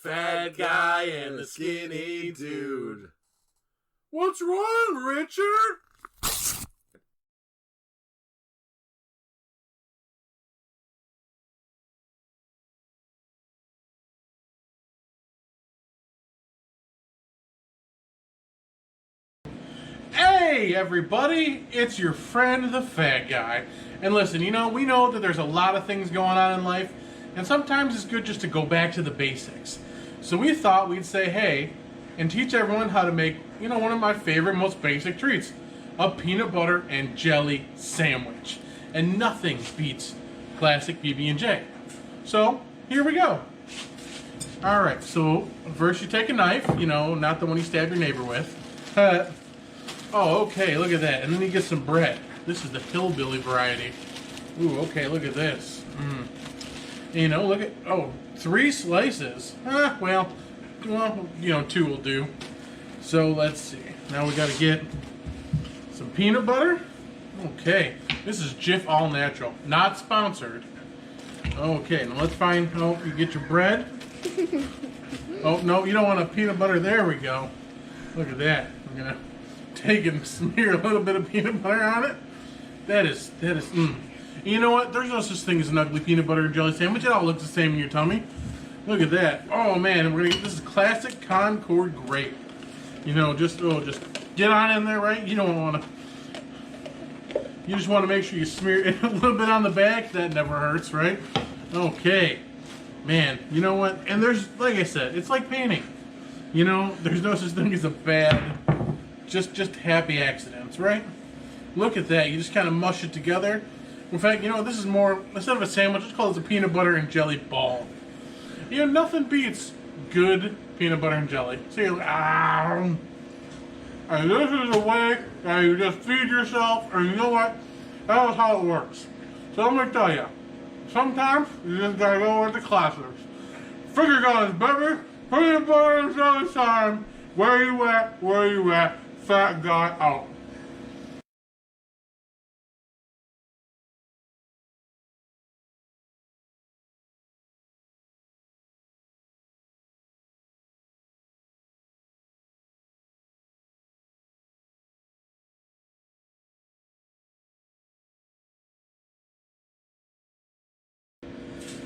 fat guy and the skinny dude. What's wrong, Richard? Hey everybody, it's your friend the fat guy. And listen, we know that there's a lot of things going on in life, and sometimes it's good just to go back to the basics. So we thought we'd say hey, and teach everyone how to make, one of my favorite, most basic treats, a peanut butter and jelly sandwich. And nothing beats classic PB&J. So, here we go. Alright, so first you take a knife, not the one you stab your neighbor with. Oh, okay, look at that. And then you get some bread. This is the hillbilly variety. Ooh, okay, look at this. Look at, 3 slices. Well, 2 will do. So let's see. Now we gotta get some peanut butter. Okay, this is Jif All Natural, not sponsored. Okay, now let's find, you get your bread. Oh, no, you don't want a peanut butter. There we go. Look at that. I'm gonna take and smear a little bit of peanut butter on it. That is. You know what? There's no such thing as an ugly peanut butter and jelly sandwich. It all looks the same in your tummy. Look at that. Oh man, this is classic Concord grape. Just get on in there, right? You don't want to. You just want to make sure you smear it a little bit on the back. That never hurts, right? Okay, man. You know what? And there's, like I said, it's like painting. There's no such thing as a bad. Just happy accidents, right? Look at that. You just kind of mush it together. In fact, this is more, instead of a sandwich, let's call it a peanut butter and jelly ball. Nothing beats good peanut butter and jelly. So you're like, and this is a way that you just feed yourself, and you know what? That was how it works. So I'm going to tell you, sometimes you just got to go with the classics. Finger guns, baby. Peanut butter and jelly time. Where you at? Where you at? Fat guy out.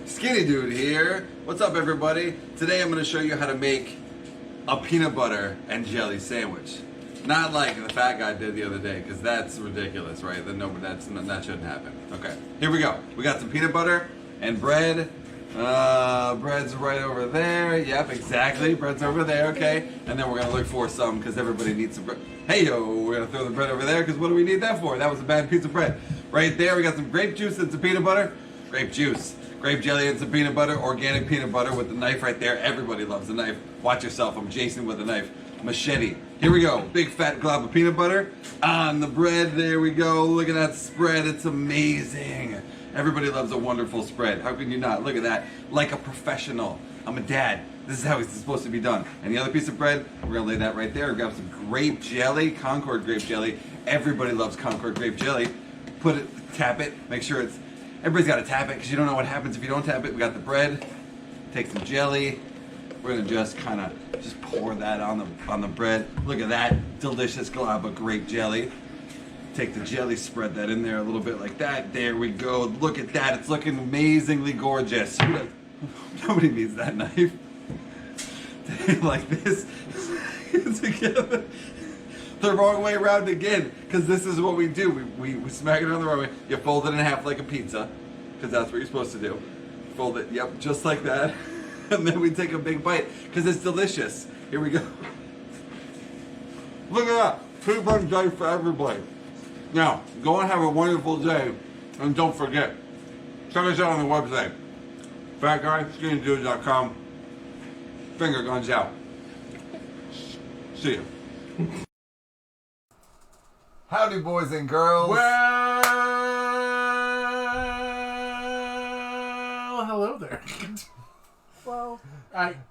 Skinny Dude here. What's up, everybody? Today I'm going to show you how to make a peanut butter and jelly sandwich. Not like the fat guy did the other day, because that's ridiculous, right? That shouldn't happen. Okay, here we go. We got some peanut butter and bread. Bread's right over there. Yep, exactly. Bread's over there, okay? And then we're going to look for some, because everybody needs some bread. Hey, yo, we're going to throw the bread over there, because what do we need that for? That was a bad piece of bread. Right there, we got some grape juice and some peanut butter. Grape juice. Grape jelly and some peanut butter, organic peanut butter with the knife right there. Everybody loves a knife. Watch yourself, I'm Jason with a knife. Machete. Here we go. Big fat glob of peanut butter on the bread. There we go. Look at that spread. It's amazing. Everybody loves a wonderful spread. How can you not? Look at that. Like a professional. I'm a dad. This is how it's supposed to be done. And the other piece of bread, we're going to lay that right there. Grab some grape jelly, Concord grape jelly. Everybody loves Concord grape jelly. Tap it. Make sure it's... Everybody's got to tap it because you don't know what happens if you don't tap it. We got the bread. Take some jelly. We're gonna just kind of pour that on the bread. Look at that delicious glob of grape jelly. Take the jelly, spread that in there a little bit like that. There we go. Look at that. It's looking amazingly gorgeous. Nobody needs that knife. Like this together. The wrong way around again, because this is what we do. We smack it on the wrong way. You fold it in half like a pizza, because that's what you're supposed to do. Fold it, yep, just like that. And then we take a big bite, because it's delicious. Here we go. Look at that. Peanut butter and jelly for everybody. Now, go and have a wonderful day. And don't forget, check us out on the website. fatguyskinnydude.com. Finger guns out. See ya. Howdy, boys and girls. Well, hello there. Well,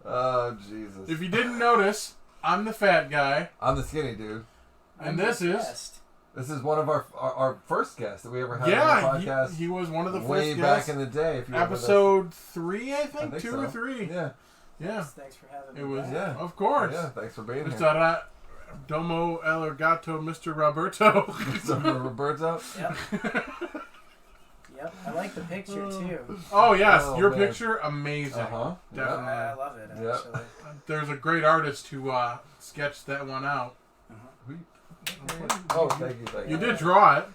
Oh, Jesus. if you didn't notice, I'm the fat guy, I'm the skinny dude. and this is This is one of our first guests that we ever had on the podcast. He was one of the way first back guests. in the day. If you Episode 3, I think 2 so. or 3. Yeah. Yeah. Thanks for having me. It was, back. Yeah. of course. Yeah, thanks for being Mr. here. Domo el gato, Mr. Roberto. Mr. Roberto. Yep. Yep. I like the picture too. Oh, yes. Oh, your man. picture, amazing. Uh-huh. Definitely. I love it Yep. actually. There's a great artist who sketched that one out. Oh, thank you. You did draw it.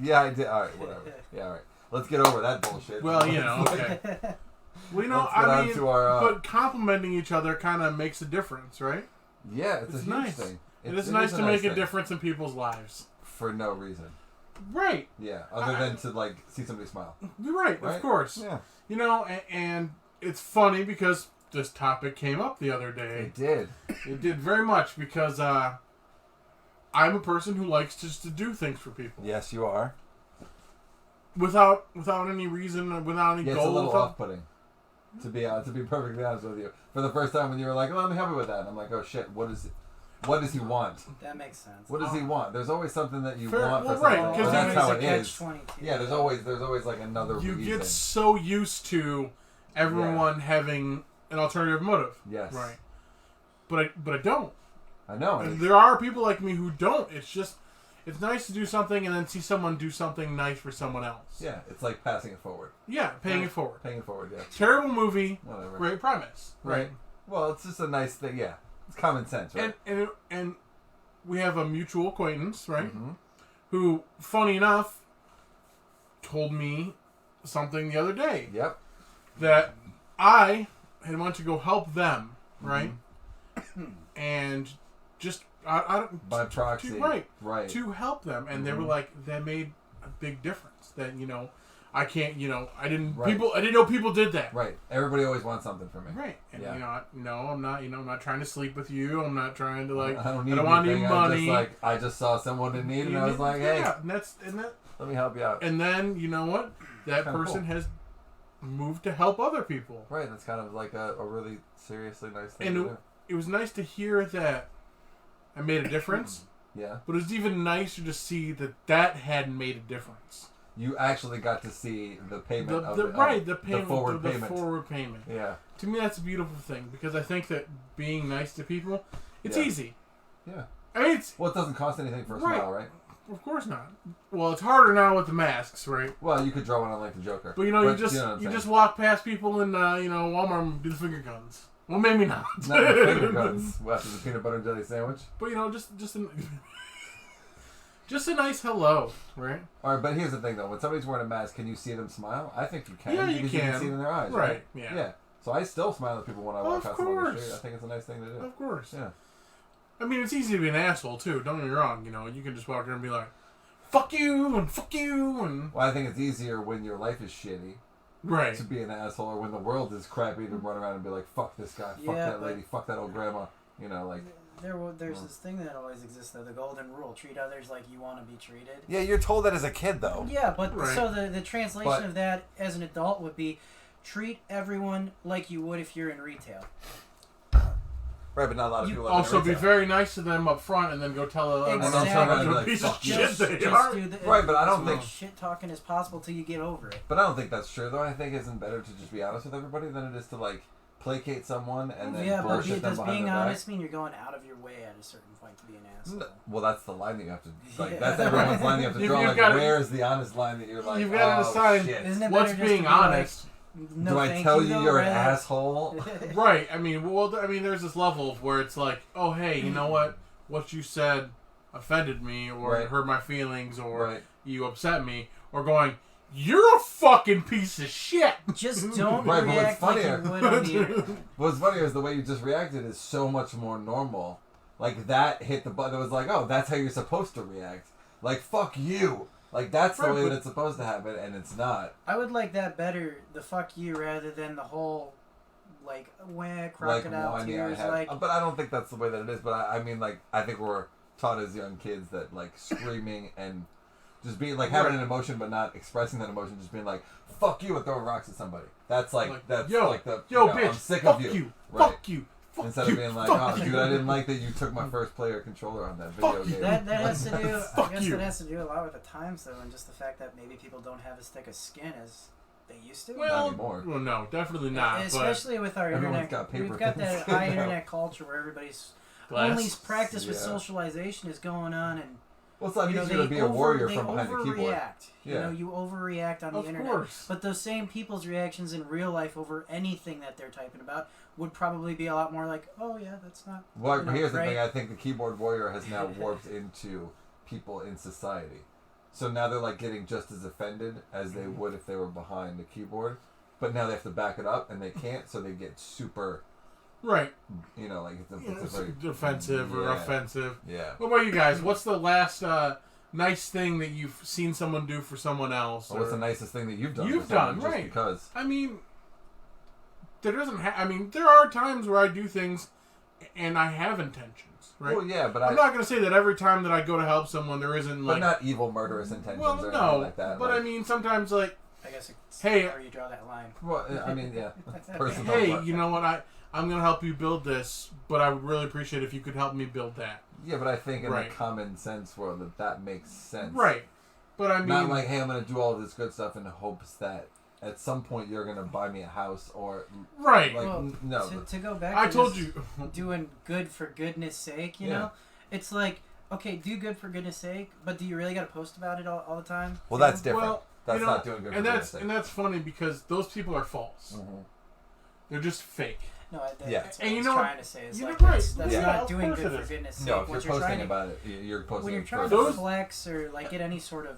Yeah, I did. All right, whatever. Yeah, all right. Let's get over that bullshit. Well, you know, okay. Well, you know, Let's get I on mean, to our, but complimenting each other kind of makes a difference, right? Yeah, it's a It's huge nice. thing. It is nice to make a thing. difference in people's lives. For no reason. Right. Yeah, other than to, like, see somebody smile. You're right, Right? of course. Yeah. You know, and it's funny because this topic came up the other day. It did. It did very much because I'm a person who likes just to do things for people Yes, you are. without any reason, without any Yeah, it's goal. a little without- off-putting. To be perfectly honest with you, for the first time when you were like, "Oh, let me help you with that," and I'm like, "Oh shit, what does he want? That makes sense. What does he want?" There's always something that you Fair- want well, for right, something. 'cause But you- that's how it Catch is. 22. Yeah, there's always like another You reason. get so used to everyone having an alternative motive. Yes. Right. But I don't. I know. And and there are people like me who don't. It's just, it's nice to do something and then see someone do something nice for someone else. yeah, it's like passing it forward. Yeah, paying it forward. Paying it forward, yeah. Terrible movie, Whatever. great premise. Right. Well, it's just a nice thing, yeah. It's common sense, right? And we have a mutual acquaintance, right? Mm-hmm. Who, funny enough, told me something the other day Yep. that I had wanted to go help them, right? Mm-hmm. And just I don't By proxy. right Right. to help them, and they were Mhm. like, that made a big difference. That I can't, I didn't Right. I didn't know people did that. Right. Everybody always wants something from me. Right, and Yeah. I'm not trying to sleep with you. I'm not trying to like. I don't need I don't want any anything. money. I just saw someone in need, and I was like, hey, yeah, and that, let me help you out. and then you know what? That Kinda person cool. has moved to help other people, Right. That's kind of like a really seriously nice thing and to do. it was nice to hear that I made a difference. Yeah. But it was even nicer to see that hadn't made a difference. You actually got to see the payment of The payment, forward the payment. forward payment. Yeah. To me, that's a beautiful thing because I think that being nice to people, it's Yeah. easy. Yeah. I mean, it's Well, it doesn't cost anything for a Right. smile, right? of course not. Well, it's harder now with the masks, right? Well, you could draw one on like the Joker. But you know what you I'm saying. just walk past people in Walmart and do the finger guns. Well, maybe not. Not the finger guns after the peanut butter and jelly sandwich. But just a nice hello, right? All right, but here's the thing though: when somebody's wearing a mask, can you see them smile? I think you can. Yeah, you because you can. can see it in their eyes, Right, right? yeah. Yeah. So I still smile at people when I walk Of past them on the course. street. I think it's a nice thing to do. Of course. Yeah. I mean, it's easy to be an asshole too. Don't get me wrong. You can just walk around and be like, "Fuck you" and "fuck you" and Well, I think it's easier when your life is shitty right. to be an asshole, or when the world is crappy to run around and be like, "Fuck this guy, fuck Yeah, that lady, fuck that old grandma." Like. There's this thing that always exists though, the golden rule: treat others like you want to be treated. Yeah, you're told that as a kid though. Yeah, but Right. so the translation But- of that as an adult would be treat everyone like you would if you're in retail. Right, but not a lot of You people. Also, live in be retail. very nice to them up front, and then go tell them Exactly. how much And of then a piece of fuck shit Just they are. do the, Right, but I don't as think- much shit talking as possible till you get over it. But I don't think that's true, though. I think isn't better to just be honest with everybody than it is to like placate someone and then Yeah, but bullshit them does behind being their back. honest mean you're going out of your way at a certain point to be an asshole? Well, that's the line that you have to. Like, Yeah. that's everyone's line you have to You've- draw. you've Like, gotta- where's the honest line that you're like? you've gotta oh, decide- Shit. Isn't it What's better just being to be like, honest? no, Do I thank tell you though, you're an rather- asshole? Right. I mean, there's this level of where it's like, oh, hey, you know what you said offended me, or Right. hurt my feelings, or Right. you upset me, or going, you're a fucking piece of shit. Just don't Right, but what's react like you funnier- would on the What's funny is the way you just reacted is so much more normal. Like that hit the button. It was like, oh, that's how you're supposed to react. Like fuck you. Like that's the Right, way but- that it's supposed to happen, and it's not. I would like that better, the fuck you, rather than the whole, like, wah, Like crocodile whiny I tears, have. like... But I don't think that's the way that it is. But I mean, like, I think we're taught as young kids that like screaming and just being like having Right. an emotion but not expressing that emotion, just being like fuck you and throwing rocks at somebody. That's like that's yo, like the yo, you know, bitch, I'm sick fuck of you. fuck Right. you, fuck Instead you, of being like, fuck oh, you. dude, I didn't like that you took my first player controller on that video Fuck you. game. That has to do, I Fuck guess you. that has to do a lot with the times, though, and just the fact that maybe people don't have as thick a skin as They used to. Not anymore. Well, no, definitely not. Especially with our Everyone's internet, got paper we've got pens. that high internet culture where everybody's Glass. only practice with Yeah. socialization is going on, and Well, it's not you know, easier to be a warrior they from behind the keyboard. overreact. You Yeah. know, you overreact on the Of internet. course. But those same people's reactions in real life over anything that they're typing about would probably be a lot more like, "Oh yeah, that's not." Well, you know, here's the right? thing. I think the keyboard warrior has now warped into people in society. So now they're like getting just as offended as they would if they were behind the keyboard. But now they have to back it up and they can't, so they get super, Right. you know, like it's It's a very... defensive or Yeah. offensive. Yeah. What about you guys? What's the last nice thing that you've seen someone do for someone else? Well, what's or- the nicest thing that you've done? You've for someone done, just right. Because. I mean, there are times where I do things and I have intentions, right? Well, yeah, but I'm not going to say that every time that I go to help someone there isn't but like... not evil, murderous intentions well, or no, anything like that. but like, I mean, sometimes like, I guess it's Hey. where you draw that line. well, I mean, yeah, personal. hey, but- you know what, I'm going to help you build this, but I would really appreciate if you could help me build that. Yeah, but I think in Right. the common sense world that makes sense. Right. But I mean... Not like, hey, I'm going to do all of this good stuff in hopes that at some point you're going to buy me a house or... right. Like, Well, no. to go back I to told this you. doing good for goodness sake, you Yeah. know? It's like, okay, do good for goodness sake, but do you really got to post about it all the time? Well, You that's know? different. Well, That's you know, not doing good for and goodness that's sake. and that's funny because those people are false. Mhm. They're just fake. No, Yeah. that's And what you I was know what? trying to say. Is You're like, right. that's Yeah, not of doing course good it for is. goodness sake. No, if What you're trying posting to, about it, you're posting when you're it trying for to Those- flex or like get any sort of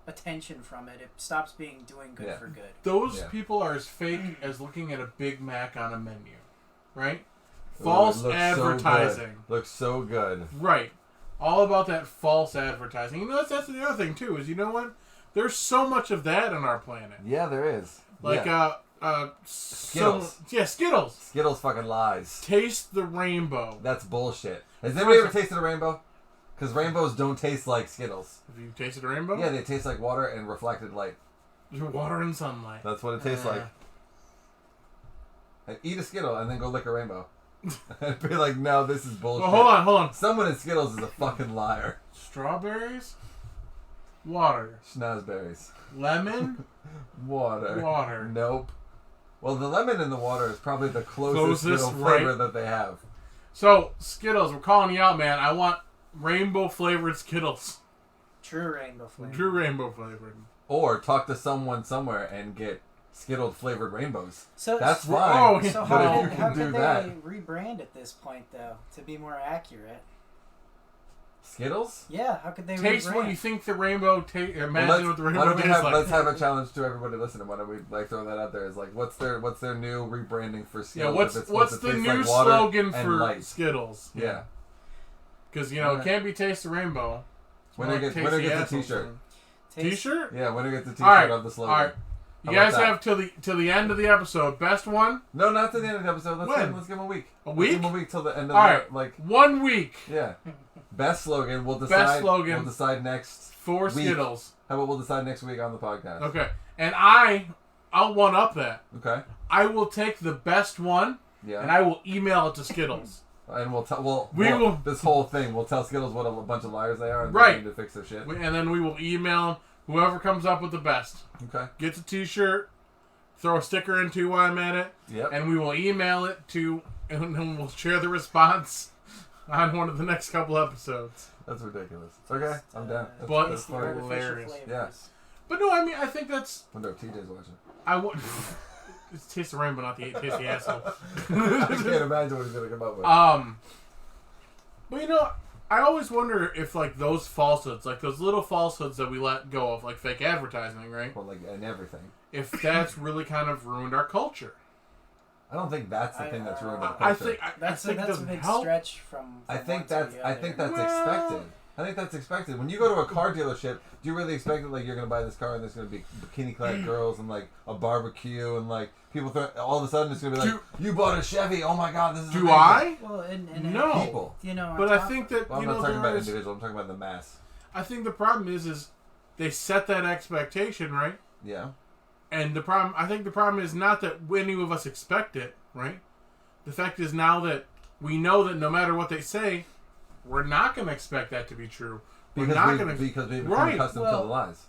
attention from it, it stops being doing good Yeah. for good. Those Yeah. people are as fake as looking at a Big Mac on a menu, right? Ooh, False it looks advertising, So good. Looks so good. right? All about that false advertising. You know, that's the other thing too. Is you know what? There's so much of that on our planet. Yeah, there is. Like yeah. Skittles. Yeah, Skittles. Skittles fucking lies. Taste the rainbow. That's bullshit. Has anybody ever tasted a rainbow? Because rainbows don't taste like Skittles. Have you tasted a rainbow? Yeah, they taste like water and reflected light. Water and sunlight. That's what it tastes like. And eat a Skittle and then go lick a rainbow. And be like, no, this is bullshit. Well, hold on. Someone in Skittles is a fucking liar. Strawberries, water, Schnozberries. lemon, Water. water. Nope. Well, the lemon in the water is probably the closest Closest, Skittle flavor right. that they have. So Skittles, we're calling you out, man. I want rainbow flavored Skittles. True rainbow flavor. True rainbow flavored. Or talk to someone somewhere and get Skittle flavored rainbows. So That's Oh, fine. yeah. So But how if you could, how can do could that, they rebrand at this point though to be more accurate? Skittles. Yeah, how could they Taste rebrand? what you think the rainbow tastes. Imagine what the why rainbow don't we tastes have like. let's have a challenge to everybody listening. Why don't we like throw that out there? Is like what's their new rebranding for Yeah, Skittles? what's if it's supposed what's to the taste new like water slogan and for light? Skittles? Yeah. Because you know it Alright. can't be taste the rainbow. It's Winner more gets Taste winner the gets a Asshole T-shirt. thing. Taste- T-shirt. Yeah, winner gets a T-shirt Alright, of the slogan. alright. You How about guys that? have till the end of the episode. Best one. No, not to the end of the episode. Let's When? give them a week. A Let's week? give them a week till the end of Alright. the like. 1 week Yeah. Best slogan. We'll decide. slogan. We'll decide next. for Week. Skittles. How about we'll decide next week on the podcast? Okay, and I'll one up that. Okay. I will take the best one Yeah. and I will email it to Skittles. And we'll tell. We will- This whole thing. We'll tell Skittles what a bunch of liars they are, and Right. they need to fix their shit. And then we will email whoever comes up with the best. Okay. Gets a T-shirt, throw a sticker in too while I'm at it, Yep. and we will email it to, and then we'll share the response on one of the next couple episodes. That's ridiculous. Okay, I'm down. That's, But- that's tasty fine. artificial hilarious. flavors. Yeah. But no, I mean I think that's Wonder if TJ's watching. I want. It's Taste the Rainbow, not the Taste the Asshole. I can't imagine what he's gonna come up with. But you know, I always wonder if like those falsehoods, like those little falsehoods that we let go of, like fake advertising, right? Well, like and everything. If that's really kind of ruined our culture. I don't think that's the thing that's ruined our I culture. think That's I think it a doesn't big help. stretch from I think one to that's the I other. think that's Well- expected. I think that's expected. When you go to a car dealership, do you really expect that like you're gonna buy this car and there's gonna be bikini clad girls and like a barbecue and like people all of a sudden it's gonna be like you bought a Chevy, oh my god, this is Do amazing. I? Well, and No. People. you know, on But I top- think that Well, I'm you not know talking about there is. individual. I'm talking about the mass. I think the problem is they set that expectation, right? Yeah. And I think the problem is not that any of us expect it, right? The fact is now that we know that no matter what they say, we're not going to expect that to be true. We're not going to. Because we've become Right. accustomed Well, to the lies.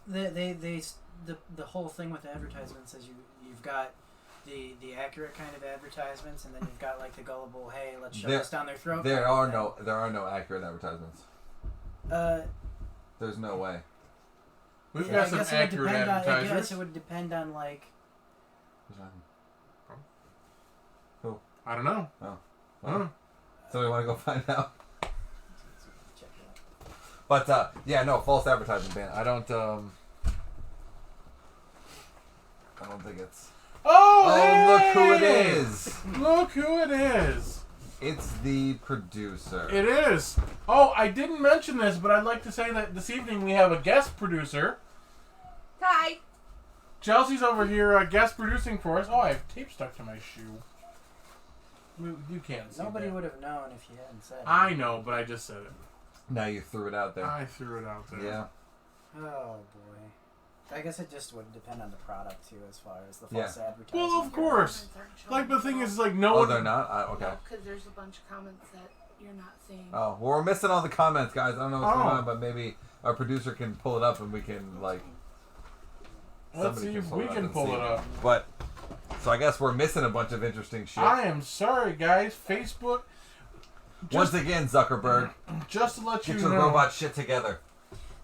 the whole thing with advertisements is you've got the accurate kind of advertisements, and then you've got like the gullible, hey, let's shove this down their throat. There are no accurate advertisements. There's no way. We've got some accurate advertisers. I guess it would depend on like. Who? I don't know. Oh. Well, Somebody want to go find out? But yeah, no, false advertising ban. I don't think it's. Oh, look who it hey! is! Look who it is! It's the producer. It is. Oh, I didn't mention this, but I'd like to say that this evening we have a guest producer. Hi. Chelsea's over here guest producing for us. Oh, I have tape stuck to my shoe. You can't see Nobody that. would have known if you hadn't said it. I know, but I just said it. Now you threw it out there. I threw it out there. Yeah. Oh boy. I guess it just would depend on the product too, as far as the false advertising. Well, of course. Like the thing is, like no Oh, one. they're not. Okay. Because there's a bunch of comments that you're not seeing. Oh, well, we're missing all the comments, guys. I don't know what's going on, but maybe our producer can pull it up and we can like. Let's see if we can pull it up. But so I guess we're missing a bunch of interesting shit. I am sorry, guys. Facebook. Once again, Zuckerberg, Just to let you get your know, robot shit together.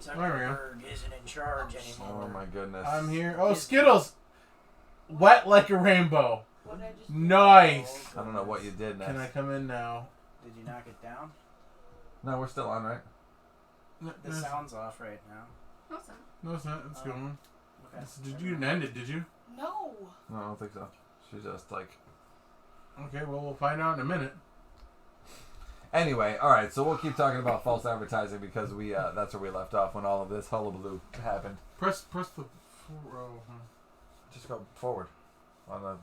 Zuckerberg isn't in charge anymore. Oh my goodness. I'm here. Oh, Skittles. Wet like a rainbow. What did I just Nice. I don't know what you did next. Can I come in now? Did you knock it down? No, we're still on, right? The sound's off right now. No, it's not. No, it's not. It's going. Okay. You didn't end it, did you? No. No, I don't think so. She's just like. Okay, well, we'll find out in a minute. Anyway, all right. So we'll keep talking about false advertising because we that's where we left off when all of this hullabaloo happened. Press the. Just go forward on the.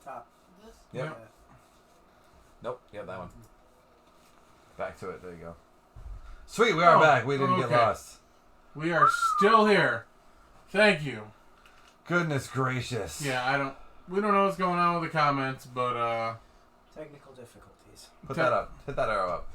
Top. This? Yep. Yeah. Nope. Yeah, that one. Back to it. There you go. Sweet, we are back. We didn't get okay. lost. We are still here. Thank you. Goodness gracious. Yeah, we don't know what's going on with the comments, but Technical difficulties. Put that up. Hit that arrow up.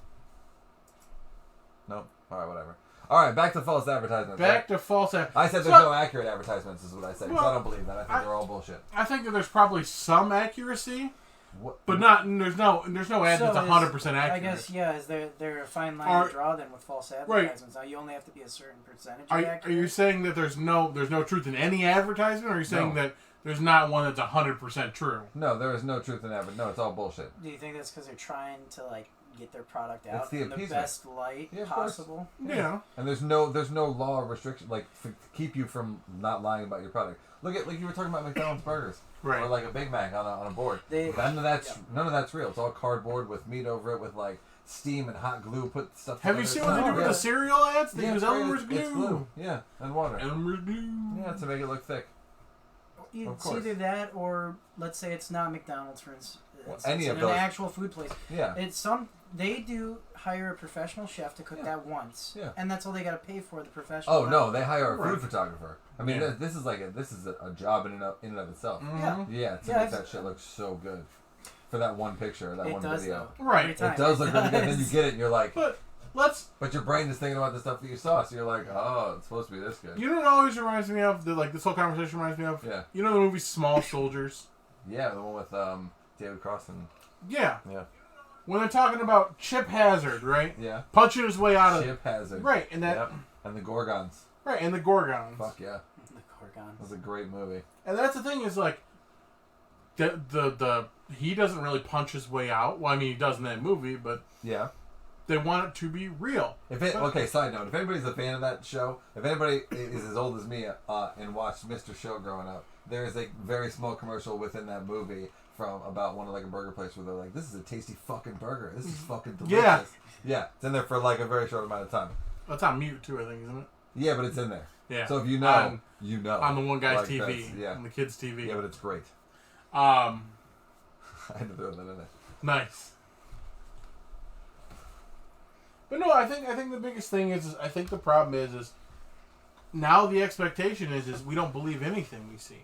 Nope. All right, whatever. All right, back to false advertisements. back to false. I said there's no accurate advertisements, is what I said. 'Cause Well, I don't believe that. I think they're all bullshit. I think that there's probably some accuracy, What? but not. There's no ad So that's 100% accurate. I guess is there a fine line to draw then with false advertisements? Now you only have to be a certain percentage. Are you saying that there's no truth in any advertisement, or are you saying that there's not one that's 100% true? No, there is no truth in advertising. No, it's all bullshit. Do you think that's because they're trying to like get their product out the in the appeasement. best light Yeah, of course. possible? Yeah. And there's no law or restriction to keep you from not lying about your product. Look at like you were talking about McDonald's burgers, Right. or like a Big Mac on a board. None of that's real. It's all cardboard with meat over it with like steam and hot glue. Put stuff. Have you seen what they do with the cereal ads? They use Elmer's glue. It's glue. Yeah, and water. Elmer's glue. Yeah, to make it look thick. It's either that or let's say it's not McDonald's, for instance. Any it's of those. an actual food place. Yeah. They do hire a professional chef to cook that once, and that's all they got to pay for the professional. Oh no, they hire a food Right. photographer. I mean, this is a job in and of itself. Mm-hmm. Yeah, to make that shit look so good for that one picture, that one video. Though. Right. Every time It does look really good. Then you get it, and you're like, But your brain is thinking about the stuff that you saw, so you're like, oh, it's supposed to be this good. you know what always reminds me of? This whole conversation reminds me of? Yeah. You know the movie Small Soldiers? Yeah, the one with David Cross and Yeah. yeah, When they're talking about Chip Hazard, right? yeah. Punching his way out of... Chip Hazard. Right, and that... Yep. And the Gorgons. Right, and the Gorgons. Fuck yeah, The Gorgons. that was a great movie. And that's the thing is, like, he doesn't really punch his way out. Well, I mean, he does in that movie, but Yeah. they want it to be real. Okay, side note, if anybody's a fan of that show, if anybody is as old as me and watched Mr. Show growing up, there is a very small commercial within that movie from about one of like a burger place where they're like, this is a tasty fucking burger. This is fucking delicious. Yeah. Yeah, it's in there for like a very short amount of time. That's on mute, too, I think, isn't it? Yeah, but it's in there. Yeah. So if you know, you know. On the one guy's Like, TV. yeah. On the kid's TV. Yeah, but it's great. Um, I had to throw that in there. nice. But no, I think the biggest thing is I think the problem is now the expectation is we don't believe anything we see.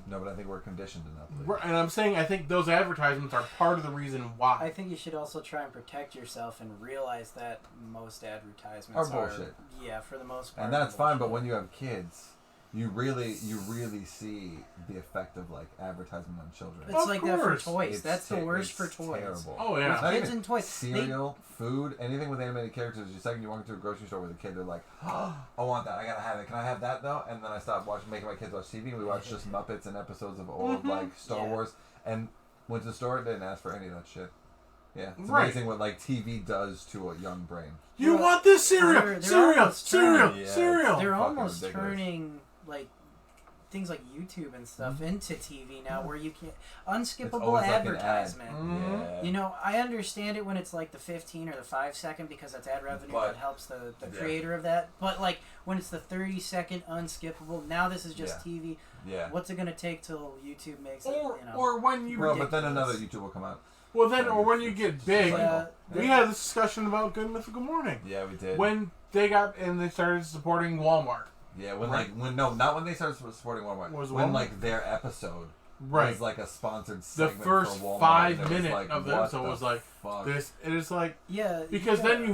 No, but I think we're conditioned to not believe. Right, and I'm saying I think those advertisements are part of the reason why. I think you should also try and protect yourself and realize that most advertisements Are bullshit. Yeah, for the most part. And that's fine, but when you have kids, you really see the effect of like advertisement on children. It's Of like that for course. toys. That's the worst for It's toys. terrible. Oh, yeah. It's not Kids even and toys. cereal, food, anything with animated characters. The second you walk into a grocery store with a kid, they're like, "Oh, I want that. I gotta have it. Can I have that though?" And then I stopped making my kids watch TV. We watched just Muppets and episodes of old like Star Yeah. Wars, and went to the store. Didn't ask for any of that shit. Yeah, it's Right. amazing what like TV does to a young brain. You Well, want this cereal? they're Cereal, almost cereal, turning- Yeah. cereal. They're Fucking almost ridiculous. turning like things like YouTube and stuff into TV now, where you can't unskippable always like an ad. advertisement. Mhm. Yeah. You know, I understand it when it's like the 15 or the 5 second because that's ad revenue But- that helps the yeah. creator of that. But like when it's the 30-second unskippable, now this is just Yeah. TV. Yeah. What's it gonna take till YouTube makes it? Or, You know, or when you Well, but then ridiculous. another YouTube will come out. or when you get big. Yeah. We had this discussion about Good Mythical Morning Yeah, we did. when they started supporting Walmart. Yeah, when Right. not when they started supporting Walmart. Was when Walmart? like their episode Right. was like a sponsored The segment first for Walmart. 5 and it was minutes like, of the what episode was like fuck? this. It is like Yeah, because then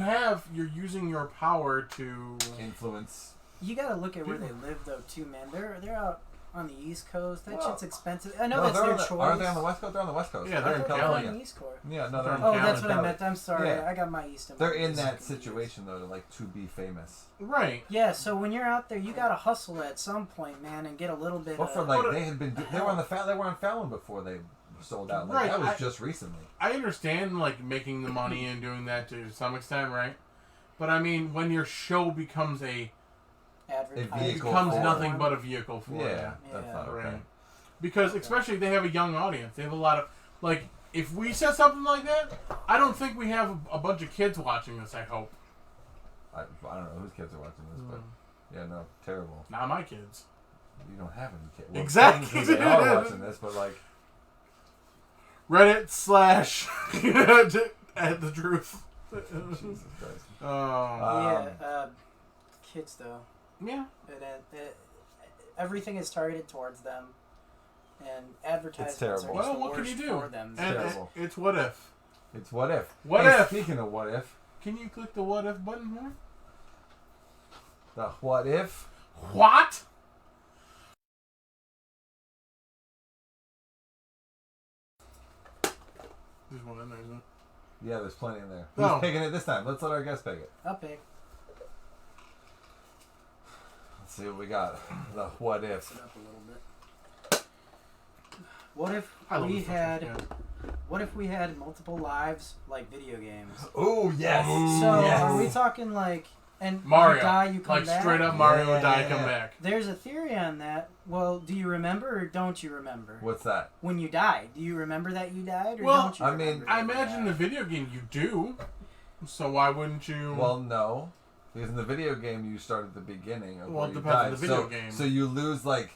you're using your power to. influence. you gotta look at where they live though too, man. They're out on the East Coast. That Well, shit's expensive. I know No, that's they're their on the, choice. aren't they on the West Coast? They're on the West Coast. Yeah, they're in I thought they were California. on the East Coast. Yeah, no, they're in Oh, Cali. that's what I Cali. meant. I'm sorry. Yeah. I got my East and They're my in West that confused. situation though, to be famous. Right. Yeah, so when you're out there, you gotta hustle at some point, man, and get a little bit. Well, for of, like But, they had been, they were on Fallon before they sold out. Like Right, that was I- just recently. I understand like making the money and doing that to some extent, right? But I mean, when your show becomes advertising. vehicle becomes for- nothing but a vehicle for Yeah, it. that's Yeah. not okay. Right. Because especially they have a young audience. They have a lot of like. If we said something like that, I don't think we have a bunch of kids watching this. I hope. I don't know whose kids are watching this, but Hmm. yeah, no, terrible. Not my kids. You don't have any kids. Well, Exactly. technically they are watching this, but like, Reddit / at the truth. Jesus Christ. Oh. Kids though. Yeah. Everything is targeted towards them, and advertisements are terrible. just Well, the what can you worst do? for them. And terrible. it's what if. It's what if. What Hey, if? Speaking of what if, Can you click the what if button here? the what if. What? There's one in there, isn't there? Yeah, there's plenty in there. No. Who's picking it this time? Let's let our guest pick it. I'll pick. Let's see what we got. The what Mix if. it up a little bit. What if I love we this had? fucking kid. What if we had multiple lives like video games? Oh yes. Ooh. So yes. are we talking like and Mario. you die, you come Like back? straight up Mario Yeah. die, come back. There's a theory on that. Well, do you remember or don't you remember? What's that? When you die, do you remember that you died or Well, don't you I mean, remember I that you imagine in the died? video game you do. So why wouldn't you? Well, no, because in the video game you start at the beginning of Well, where it you depends on died. the video so, game. So you lose like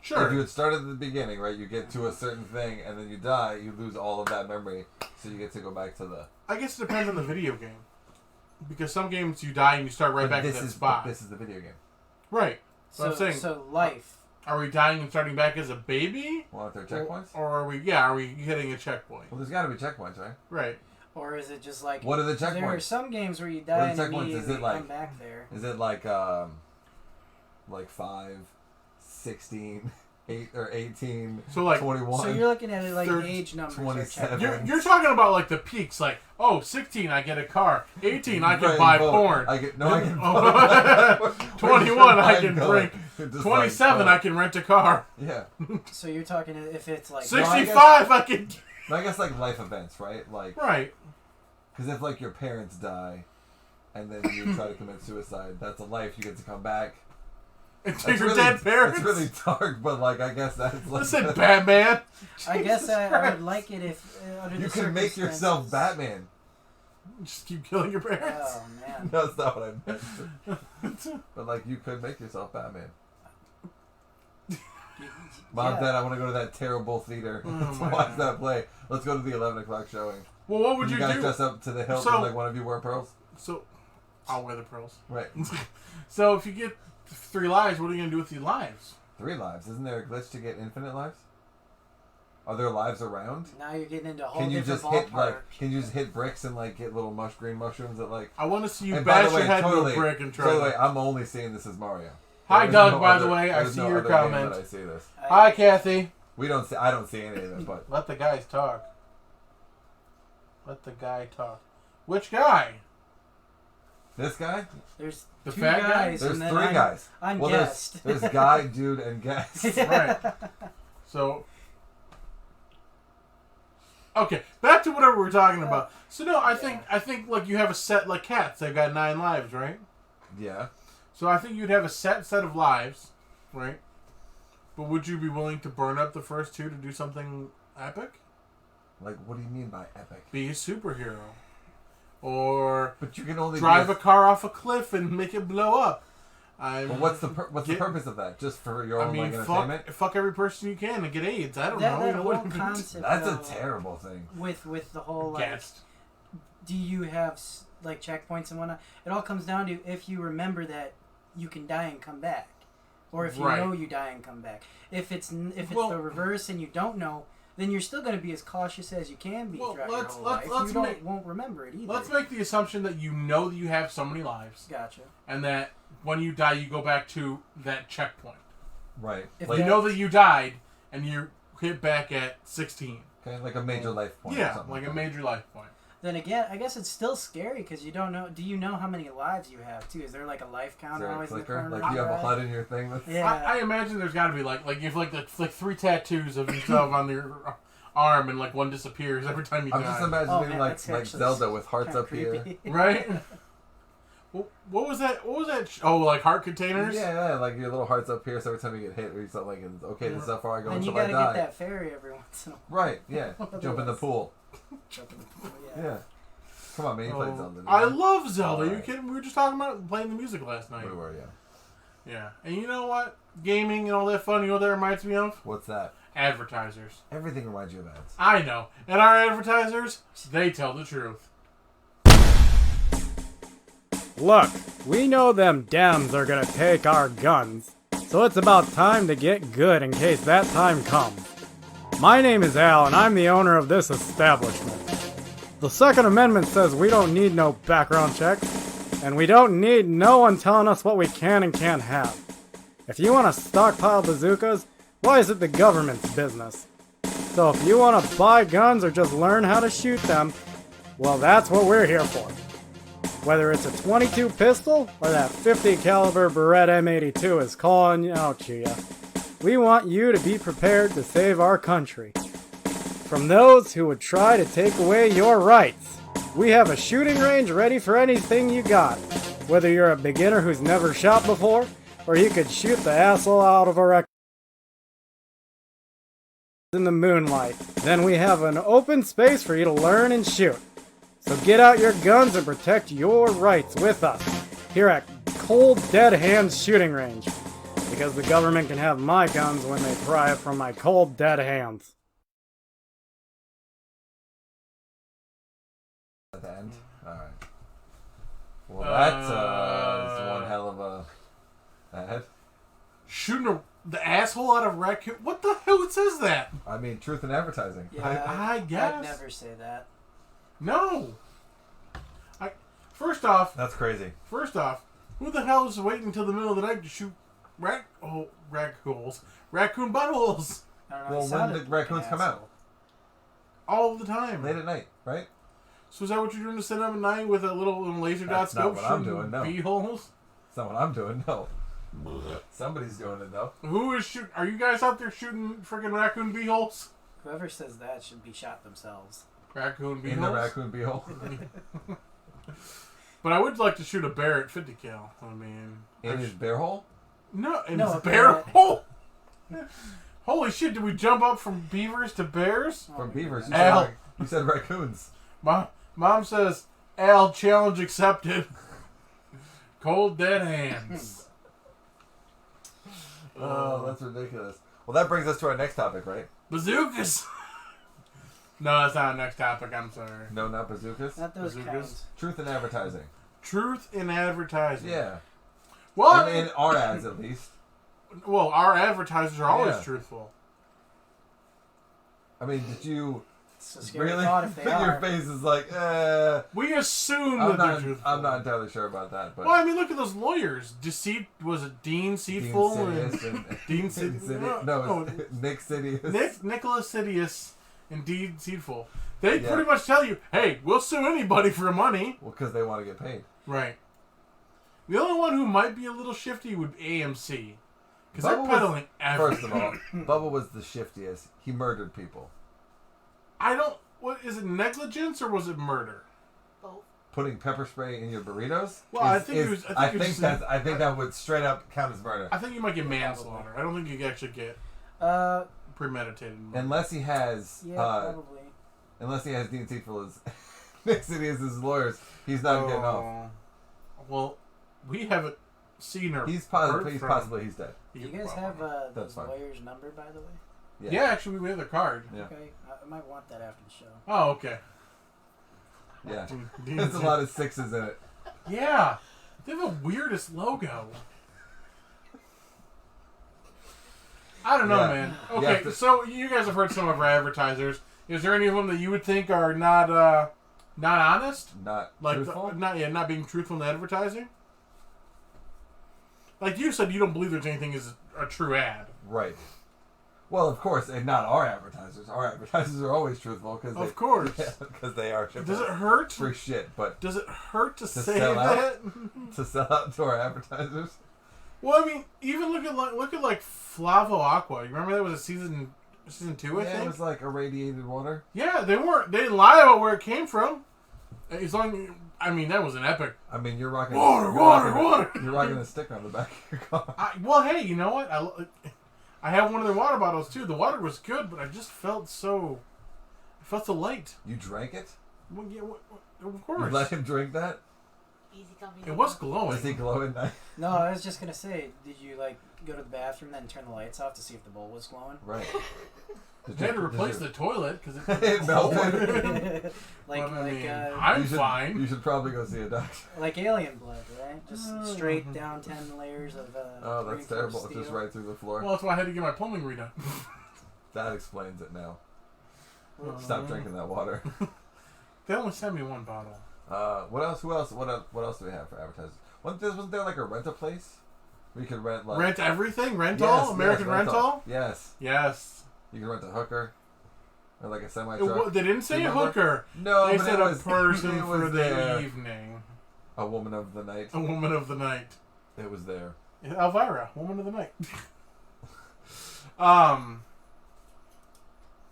if sure. you had started at the beginning, right? You get to a certain thing and then you die. You lose all of that memory, so you get to go back to the. I guess it depends on the video game. Because some games you die and you start right But back this at that is spot. This is the video game. Right. So So, I'm saying, so life. are we dying and starting back as a baby? Well, aren't there checkpoints? Or are we hitting a checkpoint? Well, there's got to be checkpoints, right? Right. Or is it just like What are the there are checkpoints? some games where you What die are and the checkpoints? Is immediately it like- come back there. Is it like 5, 16, 8 or 18, So like 21? So you're looking at it like Third- age numbers. 27. you're talking about like the peaks, like 16 I get a car, 18 I can Right, buy vote. porn, I can 21 21 I can drink, 27 I can rent a car, Yeah. So you're talking if it's like 65 I can. I guess like life events, right? Like, Right. because if like your parents die, and then you try to commit suicide, that's a life you get to come back. Until your dead parents. It's really dark, but like I guess that's like. Listen, Batman. I guess Jesus I Christ. would like it if under You the can make yourself circumstances- Batman. Just keep killing your parents. Oh man. That's not what I meant. But like you could make yourself Batman. Mom, Yeah. Dad, I want to go to that terrible theater Oh, to my watch God. that play. Let's go to the 11 o'clock showing. Well, what would you guys do? dress up to the hilt So- and like one of you wear pearls? So, I'll wear the pearls. Right. So if you get 3 lives, what are you gonna do with your lives? 3 lives. Isn't there a glitch to get infinite lives? Are there lives around? Now you're getting into a whole Can you different just hit ballpark. can you just hit bricks and like get little green mushrooms that like? I want to see you And by bash the way, your head totally, with a brick and try. totally, to... I'm only seeing this as Mario. Hi, There's Doug, no by other- the way. I there's see no your other game comment. that I see this. Hi, Kathy. I don't see any of it, but Let the guys talk. Let the guy talk. Which guy? this guy? There's The two fat guy? guys. There's and then 3 guys. I'm Well, guest. there's guy, dude, and guest. Right. So, okay, back to whatever we're talking about. So no, I think like you have a set like cats. They've got 9 lives, right? Yeah. So I think you'd have a set of lives, right? But would you be willing to burn up the first 2 to do something epic? Like, what do you mean by epic? Be a superhero, or But you can only drive be a car off a cliff and make it blow up. Well, what's the purpose of that? Just for your own like entertainment? fuck every person you can and get AIDS. I don't that, know. that You know whole what? concept. That's a though, terrible thing. With the whole like, Guest. do you have like checkpoints and whatnot? It all comes down to if you remember that you can die and come back, or if you Right. know you die and come back. If it's Well- the reverse and you don't know, then you're still going to be as cautious as you can be Well, throughout let's- your whole let's- life. let's You make- won't remember it either. Let's make the assumption that you know that you have so many lives, Gotcha. and that when you die, you go back to that checkpoint. Right. If Like, You know that you died, and you hit back at 16. okay, like a major life point. or Yeah, something like a that. major life point. Then again, I guess it's still scary because you don't know. Do you know how many lives you have too? Is there like a life Is counter there a always in the clicker? corner? Like you have a Right? HUD in your thing. That's... Yeah. I imagine there's got to be like you've like 3 tattoos of yourself on your arm, and like one disappears every time you I'm die. just imagining Oh, man, like that's actually Zelda with hearts kinda up here. creepy. Right? Well, what was that? What was that? Oh, like heart containers? Yeah, like your little hearts up here. So every time you get hit, or something like, it's okay, this is how far I go And you until I gotta die. get that ferry every once in a Right? Yeah. Jump in the Otherwise- pool. while. Yeah. Come on, man. You played Oh, Zelda. I love Zelda. You Alright. kidding? We were just talking about playing the music last night. We were, yeah. Yeah. And you know what? Gaming and all that fun, you know what that reminds me of? What's that? Advertisers. Everything reminds you of ads. I know. And our advertisers, they tell the truth. Look, we know them Dems are gonna take our guns, so it's about time to get good in case that time comes. My name is Al, and I'm the owner of this establishment. The Second Amendment says we don't need no background checks, and we don't need no one telling us what we can and can't have. If you want to stockpile bazookas, why is it the government's business? So if you want to buy guns or just learn how to shoot them, well, that's what we're here for. Whether it's a 22 pistol or that 50 caliber Beretta M82 is calling out to you, we want you to be prepared to save our country from those who would try to take away your rights. We have a shooting range ready for anything you got. Whether you're a beginner who's never shot before, or you could shoot the asshole out of a wreck in the moonlight, then we have an open space for you to learn and shoot. So get out your guns and protect your rights with us here at Cold Dead Hands Shooting Range. Because the government can have my guns when they pry it from my cold dead hands. At the end? Alright. Well, that is one hell of a ad. Shooting the asshole out of raccoon. What the hell says that? I mean, truth in advertising. Yeah, I guess. I'd never say that. No. First off, That's crazy. who the hell is waiting until the middle of the night to shoot raccoons? Raccoon buttholes I don't know. Well, he when sounded did like raccoons an come out? asshole. all the time. Late at night, right? So is that what you're doing to sit up at night with a little laser dot That's not scope what I'm shooting doing, no. bee holes? That's not what I'm doing, no. Somebody's doing it, though. Who is shooting? Are you guys out there shooting freaking raccoon bee holes? Whoever says that should be shot themselves. Raccoon bee In holes? the raccoon beehole. But I would like to shoot a bear at 50 cal. I mean... In his bear hole? No, in No, his a bear bear. hole! Holy shit, did we jump up from beavers to bears? From beavers. Al. You said raccoons. Mom says, Al, challenge accepted. Cold dead hands. Oh, that's ridiculous. Well, that brings us to our next topic, right? Bazookas! No, that's not our next topic, I'm sorry. No, not bazookas. Not those Bazookas? kinds. Truth in advertising. Truth in advertising. Yeah. Well, In our ads, at least. well, our advertisers are always Yeah. truthful. I mean, did you It's a scary Really? thought if they Your are. face is like, We assume that they're truthful. I'm not entirely sure about that, but Well, I mean, look at those lawyers. Was it Dean Seedful? Dean Dean Sid- Sidious. No, it's Nick Sidious. Nicholas Sidious and Dean Seedful. They Yeah. pretty much tell you, hey, we'll sue anybody for money. Well, because they want to get paid. Right. The only one who might be a little shifty would be AMC. Because they're Bubba was- peddling everything. First of all, Bubba was the shiftiest. He murdered people. What is it, negligence or was it murder? Both. Putting pepper spray in your burritos. Well, I think that would straight up count as murder. I think you might get manslaughter. I don't think you can actually get Uh, premeditated murder. Unless he has, yeah, probably. unless he has Dean Seedful as Nick Sidious as lawyers, he's not getting off. Well, we haven't seen her. He's heard from- possibly he's dead. Do you guys have the That's fine. lawyer's number, by the way? Yeah, actually, we have the card. Yeah. Okay, I might want that after the show. Oh, okay. Yeah. Dean There's a lot of sixes in it. Yeah, they have the weirdest logo. I don't know, Yeah. man. You Okay, have to- so you guys have heard some of our advertisers. Is there any of them that you would think are not honest? Not Like truthful. not being truthful in advertising? Like you said, you don't believe there's anything is a true ad. Right. Well, of course, and not our advertisers. Our advertisers are always truthful because Of course. because they are shipping Does it hurt? free shit. But Does it hurt to say sell out? that? to sell out to our advertisers, Well, I mean, even look at Flavo Aqua. You remember that was a season 2, I yeah, think. it was like irradiated water. Yeah, they didn't lie about where it came from. As long, I mean, that was an epic. I mean, you're rocking Water. You're rocking a sticker on the back of your car. Well, hey, you know what? I have one of their water bottles too. The water was good, but I just felt so light. You drank it? Well, yeah, of You course. let him drink that? Easy coming. It was glowing. Does he glow at night? No, I was just gonna say, did you go to the bathroom then turn the lights off to see if the bowl was glowing? Right. They had to replace the toilet because It melted. I'm fine. You should probably go see a doctor. like alien blood, right? Just straight down 10 layers of. Oh, that's reinforced terrible. steel. Just right through the floor. Well, that's why I had to get my plumbing redone. That explains it now. Stop drinking that water. They only sent me one bottle. What else? What else do we have for advertisers? Wasn't there like a rental place where you could rent like Rent everything? Rental? Yes, American yes, Rental? Yes. Yes. You can rent a hooker or like a semi truck. They didn't say a Remember? hooker. No, They but said it a was, person it for was the there. evening. A woman of the night. A woman of the night. It was there. Elvira, woman of the night.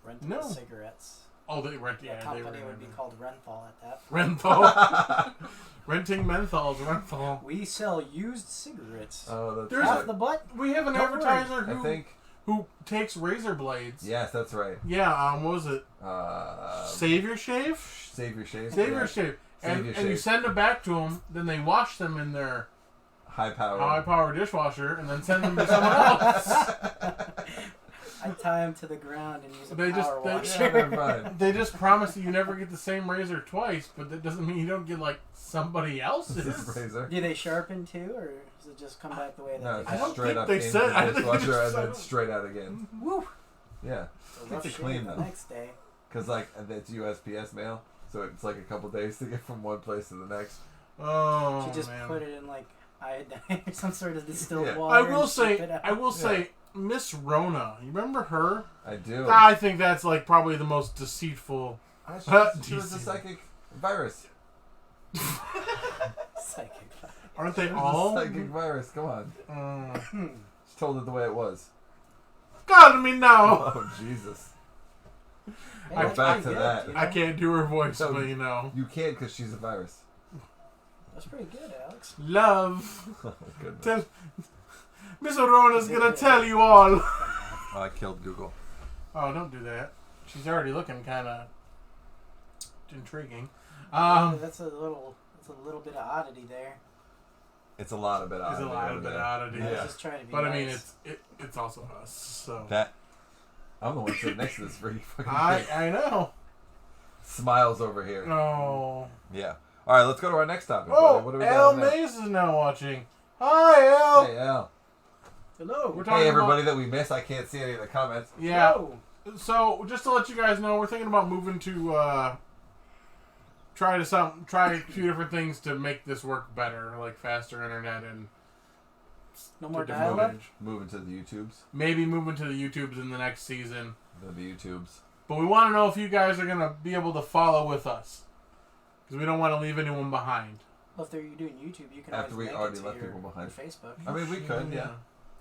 Rental No. cigarettes. Oh, they rent. The Yeah, they company were would be called Renthal at that point. Renthal. Renting menthols. Renthal. We sell used cigarettes. Oh, that's There's Half right. the butt. We have an Don't worry. advertiser I think. who takes razor blades. Yes, that's right. Yeah. What was it? Save your shave. Save your shave. Save yeah. your shave. Save your And you shave. send them back to them. Then they wash them in their High power. high-power dishwasher, and then send them to someone else. I tie them to the ground and use a They just- power they- washer. Yeah, they're fine. They just promise you never get the same razor twice, but that doesn't mean you don't get like somebody else's. This is razor. Do they sharpen too, or does it just come back the way that No, they it's I just don't straight think up they into said- I the think they dishwasher and just then said- straight out again. Woo! Yeah, It's a rough It's shave clean the though. next day. because like it's USPS mail, so it's like a couple days to get from one place to the next. Oh She just man. put it in like iodine or some sort of distilled Yeah. water. I and will ship say, it out. I will say, Miss Rona. You remember her? I do. I think that's like probably the most deceitful. She was a DC. psychic virus. Psychic. Aren't they She was all? a psychic virus. Come on. She told it the way it was. God, me now. Oh Jesus. Hey, I- that's back pretty to good, that. dude. I can't do her voice, No. but you know, You can't because she's a virus. That's pretty good, Alex. love. Oh goodness. Tell, Miss Rona's gonna tell you all. Oh, I killed Google. Oh, don't do that. She's already looking kind of intriguing. That's a little bit of oddity there. It's a lot of it. There's a lot of oddity. I was Yeah. just trying to be But I nice. mean, it's also us. So That. I'm the one sitting next to this freaky fucking thing. I know. Smiles over here. Oh. Yeah. All right, let's go to our next topic. Oh, What do we Al got on that? Mays is now watching. Hi, Al. Hey, Al. Hello. We're talking Hey, everybody about- that we missed. I can't see any of the comments. Yeah. Hello. So just to let you guys know, we're thinking about moving to try a few different things to make this work better, like faster internet and No more different dial-up? footage. Moving to the YouTubes. Maybe moving to the YouTubes in the next season. The YouTubes. But we want to know if you guys are gonna be able to follow with us, because we don't want to leave anyone behind. Well, if you're doing YouTube, you can After always we make already it to left your, people behind. your Facebook. I mean, we could, yeah.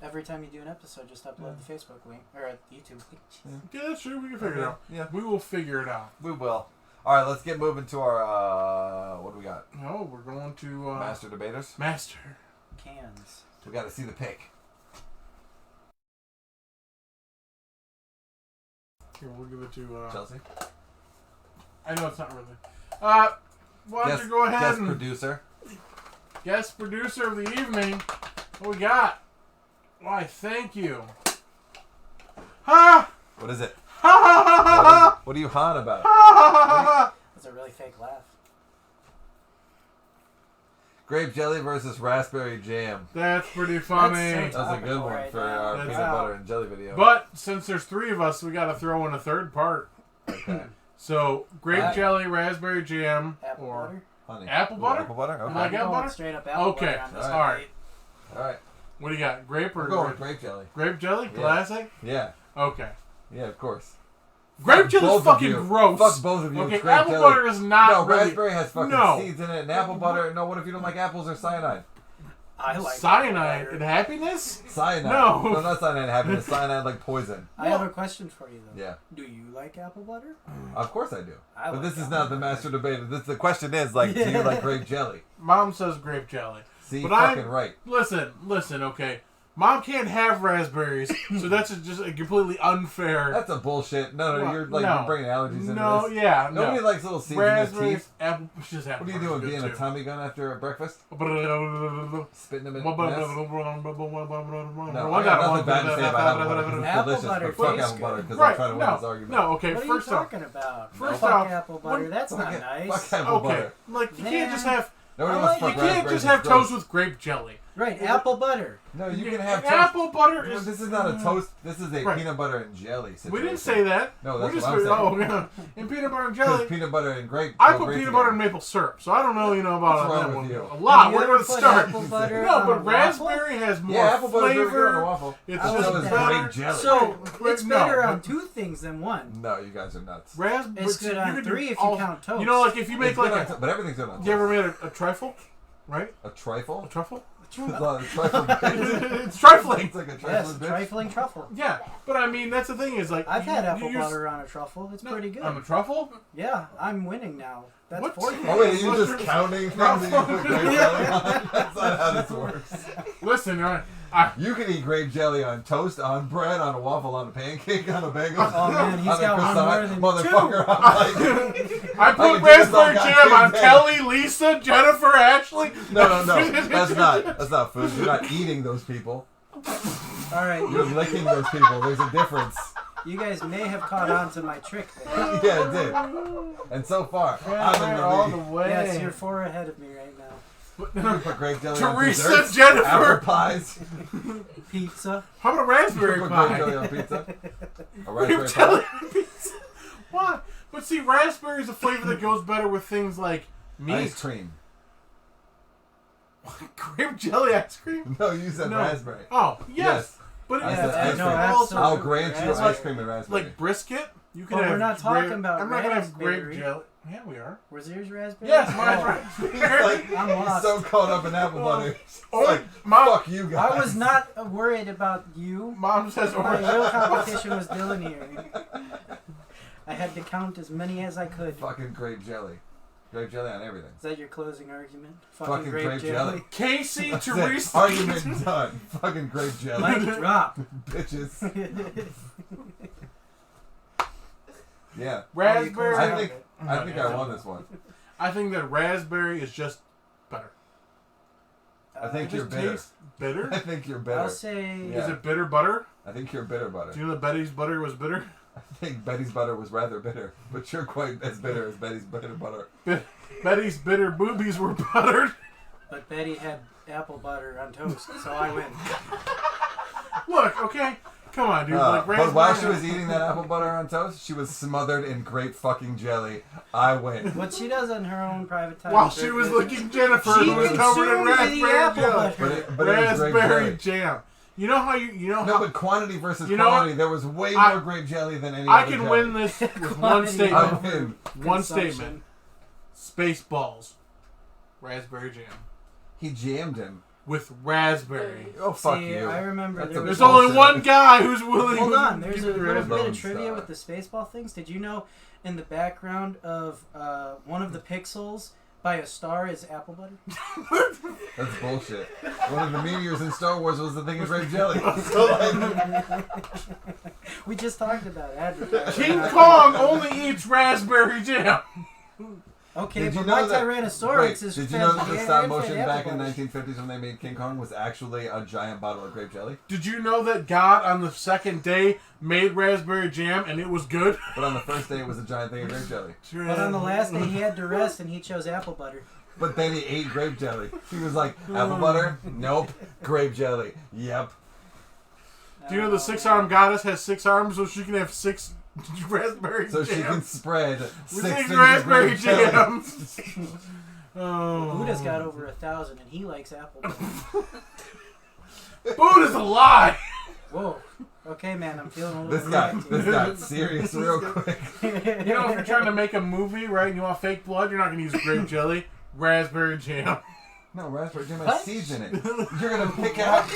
Every time you do an episode, just upload the Facebook link or the YouTube link. Yeah, that's true. We can figure it out. Yeah, We will figure it out. we will. All right, let's get moving to our, what do we got? No, we're going to Master debaters? Master. Cans. We got to see the pick. Here, we'll give it to Chelsea? I know it's not really. Why don't you go ahead Guest and producer. guest producer of the evening? What we got? Why, thank you. Ha! What is it? Ha ha ha ha! What are you hot about? Ha! That's a really fake laugh. Grape jelly versus raspberry jam. That's pretty funny. That's so That's a good one Right for now. our That's peanut out. butter and jelly video. But since there's three of us, we got to throw in a third part. Okay. So grape Right. jelly, raspberry jam, Apple or butter? Honey. Apple Ooh, butter? Apple butter? Okay. Like I'm apple going butter? straight up apple Okay. butter on this All All one. right. All right. What do you got? Grape or We're going with grape jelly. grape jelly? Yeah. Classic. Yeah. Okay. Yeah, of course. Grape Fuck jelly both is of fucking you. gross. Fuck both of you. Okay, It's grape apple jelly. butter is not No, really. raspberry has fucking No. seeds in it, and apple butter. No, what if you don't like apples or cyanide? I like Cyanide apple and butter. happiness? Cyanide. No. No, not cyanide. Happiness. Cyanide like poison. I have a question for you though. Yeah. Do you like apple butter? Of course I do. I But like this is apple not the butter. master debate. The question is like, do you like grape jelly? Mom says grape jelly. See, But fucking I'm- right. Listen, okay. Mom can't have raspberries, so that's just a completely unfair. That's a bullshit. No, Well, you're like no. you're bringing allergies into No, this. yeah, Nobody no. likes little seeds in their Raspberries, teeth. apple, just apple. What are you doing? Being a Tommy gun after breakfast? Spitting them in the mess? No, I got nothing bad to say about apple butter because it's Apple delicious, butter but fuck tastes apple butter good. because I'm Right, trying to win this argument. no, okay, What are first you off, talking about? First Fuck off, apple butter. when- That's Fuck not it. nice. Fuck apple okay, butter. like you Man. can't just have, Nobody I wants to like- fuck you can't raspberries. just have It's gross. toast with grape jelly. Right, apple butter. No, you can have toast. apple butter is. This is not a toast. This is a Right. peanut butter and jelly situation. We didn't say that. No, We that's just what I'm saying. Oh, yeah. In peanut butter and Because jelly. peanut butter and grape. I go put great peanut together. butter and maple syrup, so I don't know, about What's wrong that with one. you? A lot. Have you Where ever do it put start? apple butter No, on a but waffle? raspberry has more Yeah, apple butter's really good on a flavor. waffle. It's I just So like is that. grape jelly. So it's No, better but- on two things than one. No, you guys are nuts. Raspberry. It's good on three if you count toast. You know, like if you make It's good like on but everything's good on you ever toast. made a trifle, right? A A trifle? truffle? It's not a trifle. It's trifling. It's like a trifling Yes, bitch. trifling truffle. Yeah, but I mean that's the thing is like I've had you apple use- butter on a truffle. It's No, pretty good. On a truffle? Yeah, I'm winning now. That's What? 40. Oh wait, are you just counting things that you put grape jelly on? That's not how this works. Listen, You can eat grape jelly on toast, on bread, on a waffle, on a pancake, on a bagel. Oh man, he's on a got one more croissant. than Motherfucker, two. I'm like, I I put can do this all raspberry jam goddamn on day. Kelly, Lisa, Jennifer, Ashley. no, that's not food. You're not eating those people. All right, You're licking those people. There's a difference. you guys may have caught on to my trick there. Yeah, it did. And so far, I'm in all the the lead. way. Yes, you're 4 ahead of me right now. You put grape jelly on Teresa, desserts, Jennifer. apple pies. Pizza. How about a You raspberry put pie? grape jelly on pizza. A Grape raspberry jelly pie. on pizza. Why? But see, raspberry is a flavor that goes better with things like meat. Ice cream. Grape jelly ice cream? No, you said No. raspberry. Oh, yes. But I it's said ice it's cream. also I'll grant you Raspberry. ice cream and raspberry. like brisket. You can But have we're not talking grape- about I'm not gonna have grape raspberry. jelly. Yeah, we are. Was yours raspberry? Yes, mine's Oh, raspberry. Like, I'm he's lost. so caught up in apple butter. It's Oh, like, Mom, fuck you guys. I was not worried about you. Mom says My orange. real competition was Dylan here. I had to count as many as I could. Fucking grape jelly. Grape jelly on everything. Is that your closing argument? Fucking grape jelly. Casey, That's it. Teresa. Argument done. Fucking grape jelly. Mic drop. Bitches. Yeah. Raspberry. I think No, I won this one. I think that raspberry is just better. I think It you're just bitter. tastes bitter. I think you're I'll bitter. say Yeah. Is it bitter butter? I think you're bitter butter. Do you know that Betty's butter was bitter? I think Betty's butter was rather bitter, but you're quite as bitter as Betty's bitter butter. Betty's bitter boobies were buttered. but Betty had apple butter on toast, so I win. Look, okay, Come on, dude. But while she was eating that apple butter on toast, she was smothered in grape fucking jelly. I win. What she does on her own private time. While she was licking Jennifer, she who was covered in consumed the raspberry apple jelly. butter. But it was grape Raspberry jelly. jam. You know how No, but quantity versus You know quality, what? there was way more grape jelly than any I other can jelly. win this with one Quantity statement. I win. One Consumption. statement. Spaceballs. Raspberry jam. He jammed him. With raspberry. Oh, fuck See, you. I remember That's there a was There's only bullshit. one guy who's willing Hold to on, there's give a it little bit raspberry. of trivia Star. with the Spaceball things. Did you know in the background of one of the pixels by a star is apple butter? That's bullshit. One of the meteors in Star Wars was the thing of grape jelly. We just talked about advertising. King Kong only eats raspberry jam. Okay, Did you but know my that- Tyrannosaurus Wait, is did you know that the stop fed motion apple back in the butter. 1950s when they made King Kong was actually a giant bottle of grape jelly? Did you know that God on the second day made raspberry jam and it was good? But on the first day it was a giant thing of grape jelly. But on the last day he had to rest and he chose apple butter. But then he ate grape jelly. He was like, apple butter? Nope. Grape jelly. Yep. Do you know the six-armed goddess has 6 arms so she can have 6 raspberry So jam? she can spread With 6 6 things of raspberry grape jelly. jam. Oh. Buddha's got over 1,000 and he likes apple butter. Buddha's a lie. Whoa. Okay, man, I'm feeling a little This got serious real quick. You know, if you're trying to make a movie, right, and you want fake blood, you're not going to use grape jelly. Raspberry jam. No, raspberry jam has What? seeds in it. You're gonna pick out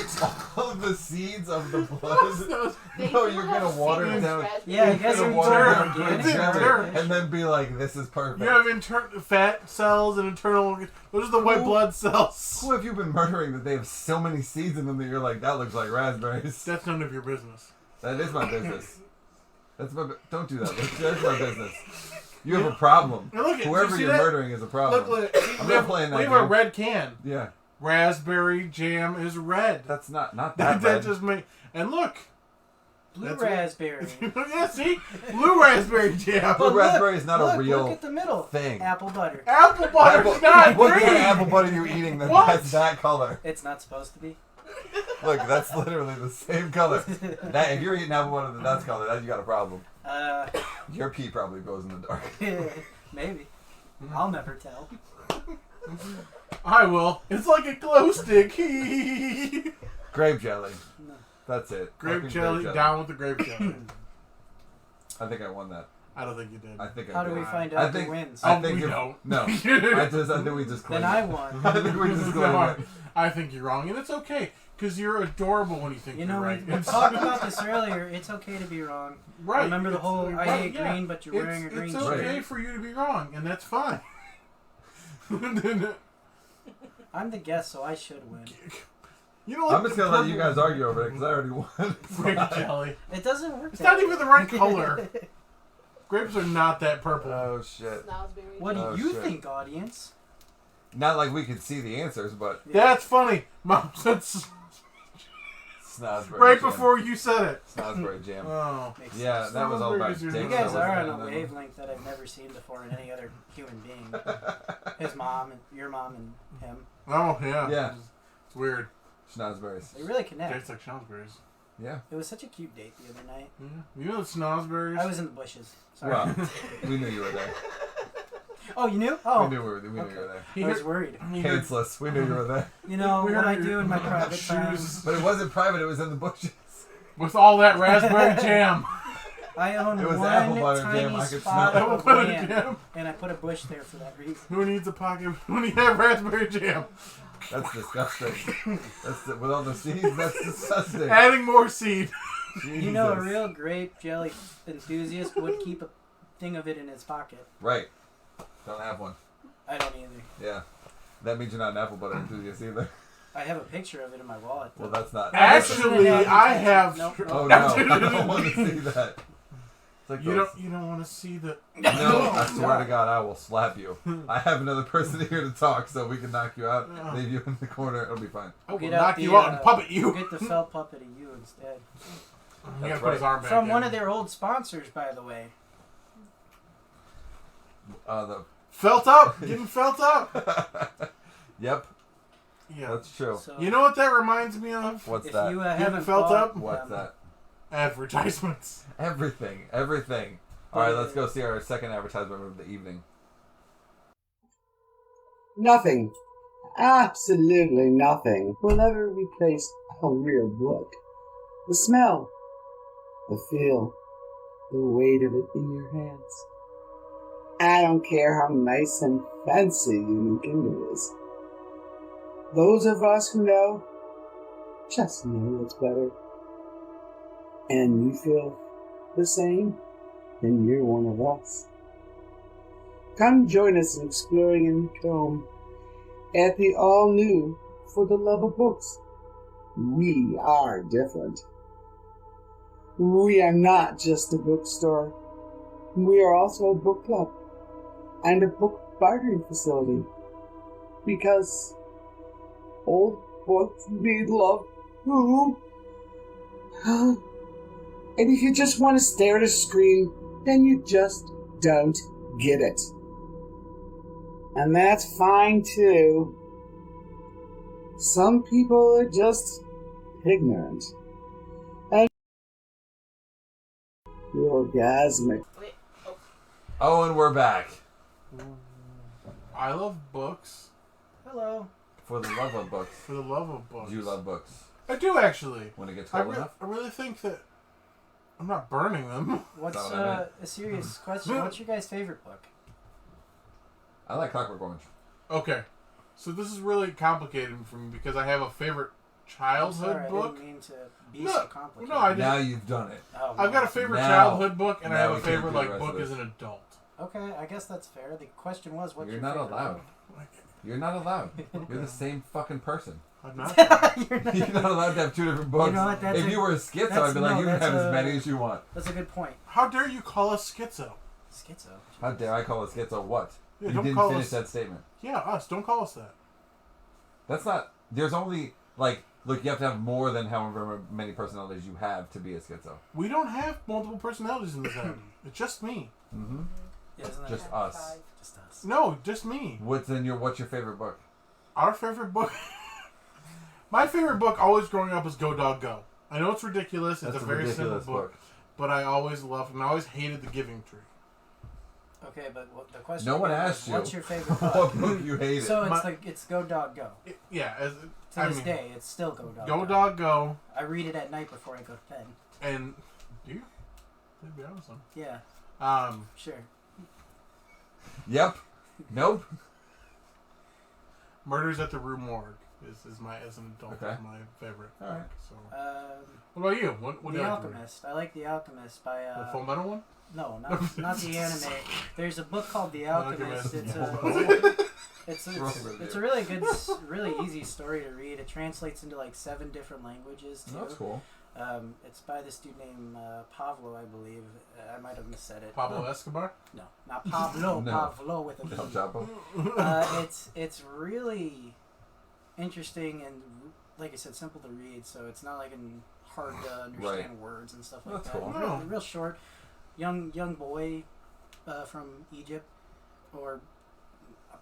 all of the seeds of the blood. No, you're gonna water it down. Yeah, I You're guess gonna I'm water it doing down grape organic. jelly and then be like, "This is perfect." You have fat cells and internal. Those are the white blood cells. Who have you been murdering that they have so many seeds in them that you're like, "That looks like raspberries"? That's none of your business. That is my business. That's my. Don't do that. That's my business. You have a problem. Now look at Whoever you see you're that? murdering is a problem. Look, I'm we not have, playing that we have a game. red can. Yeah, Raspberry jam is red. that's not that That red. just make and look. Blue That's raspberry. Yeah, see, blue raspberry jam. Blue raspberry is not a look, real Look at the middle. thing. Apple butter. Apple butter's not What green. kind of apple butter are you eating that What? that's that color? It's not supposed to be. Look, that's literally the same color. That if you're eating apple butter that's color, then you got a problem. Your pee probably goes in the dark. Maybe. I'll never tell. I will. It's like a glow stick. Grape jelly. No. That's it. Grape Fucking jelly, down with the grape jelly. I think I won that. I don't think you did. I think I How do did. we find I out think- who wins? I Oh, think we if- don't. No. I think we just claimed Then I it. won. I think we just claimed No, it. I think you're wrong, and it's okay because you're adorable when you think You you're know, right. we talked about this earlier. It's okay to be wrong. Right. Remember the It's- whole I right, hate yeah. green, but you're wearing a green It's shirt. okay for you to be wrong, and that's fine. I'm the guest, so I should win. You know, like I'm just gonna let you guys argue over it because I already won. grape jelly. It doesn't work. It's that not even the right color. Grapes are not that purple. Oh shit! Snozzberry. What do Oh, you shit. think, audience? Not like we could see the answers, but That's funny. Mom said Snozzberry right jam. before you said it. Snozzberry jam. Oh. Makes Yeah, sense. that was all about Snozzberries are dicks. You nice. guys that are wasn't on a them. wavelength that I've never seen before in any other human being. His mom and your mom and him. Oh, yeah. Yeah. It's weird. Schnozberries. They really connect. Tastes like schnozberries. Yeah. It was such a cute date the other night. Yeah. You know the schnozberries? I was in the bushes. Sorry. Well, we knew you were there. Oh, you knew? Oh, We knew you were there. He I was heard- worried. he heard- Pantsless. We knew you were there. You know we what I heard do your in my private time? shoes But it wasn't private. It was in the bushes. with all that raspberry jam. I own It was one apple butter tiny jam. I could spot smell it. of Apple butter land, jam. and I put a bush there for that reason. Who needs a pocket when you have raspberry jam? That's disgusting. With all the seeds, that's disgusting. Adding more seed. You know, a Jesus. real grape jelly enthusiast would keep a thing of it in his pocket. Right. Don't have one. I don't either. Yeah. That means you're not an apple butter enthusiast either. I have a picture of it in my wallet. Well, that's not. Actually, I have. Nope. Oh no! I don't want to see that. It's like You those- don't want to see the. No, I swear to God, I will slap you. I have another person here to talk, so we can knock you out, leave you in the corner. It'll be fine. I will Get knock out you the, out and puppet you. We'll get the felt puppet of you instead. You gotta That's put his right. arm back From in. one of their old sponsors, by the way. The Felt up. Getting felt up. Yep, Yeah. that's true. So You know what that reminds me of? What's if that? you Getting haven't felt bought up? What's that? Advertisements. Everything. All right, let's go see our second advertisement of the evening. Nothing, absolutely nothing, will ever replace a real book. The smell, the feel, the weight of it in your hands. I don't care how nice and fancy your Kindle is. Those of us who know, just know it's better. And you feel the same, then you're one of us. Come join us in exploring in Combe at the all-new For the Love of Books. We are different. We are not just a bookstore. We are also a book club and a book bartering facility. Because old books need love too. And if you just want to stare at a screen, then you just don't get it. And that's fine too. Some people are just ignorant. And orgasmic. Wait, oh, Oh, and we're back. I love books. Hello. For the love of books. For the love of books. Do you love books? I do actually. When it gets I cold enough? really think that I'm not burning them. What's That's what I meant. a serious question? What's your guys' favorite book? I like Clockwork Orange. Okay, so this is really complicated for me because I have a favorite childhood Sorry, book. I didn't mean to be so complicated. No, I just Now you've done it. Oh, I've got a no. favorite Now- childhood book and I now have a we can't favorite do the like rest book of as this. an adult. Okay, I guess that's fair. The question was, what's You're your not favorite allowed. book? You're not allowed. You're the same fucking person. I'm not. You're not- You're not allowed to have two different books. You know what, that's if a- you were a schizo, that's- I'd be like, no, you can that's have as a- many as you want. That's a good point. How dare you call us schizo? Schizo. How dare I call a schizo what? Yeah, you don't didn't call finish us- that statement. Yeah, us. Don't call us that. That's not. There's only like. Look, you have to have more than however many personalities you have to be a schizo. We don't have multiple personalities in this head. It's just me. Mm-hmm. Yeah, isn't that Just us. Just us. No, just me. What's your favorite book? Our favorite book. My favorite book always growing up was Go Dog Go. I know it's ridiculous. It's That's a very simple ridiculous book, but I always loved and I always hated The Giving Tree. Okay, but the question. No one again asked was, you. what's your favorite book? What book you hated? So it's My- like it's Go Dog Go. Yeah, as To I this mean, day, it's still Go Dog Go Dog Go, I read it at night before I go to bed. and do you? To be honest, Yeah, sure. Yep. Nope. Murders at the Rue Morgue is my as an adult Okay. is my favorite. All right. So, Um, what about you? What do The you like to read? Alchemist. I like The Alchemist by The Full Metal one? no, not the anime. There's a book called The Alchemist. It's a really good, really easy story to read. It translates into like 7 different languages too. That's cool. It's by this dude named Pablo, I believe. I might have missaid it. Pablo Escobar? No, not Pablo. No. Pablo with a El B. Chapo. It's really interesting and, like I said, simple to read. So it's not like hard to understand words and stuff like That's that. cool. Real short. Young boy from Egypt, or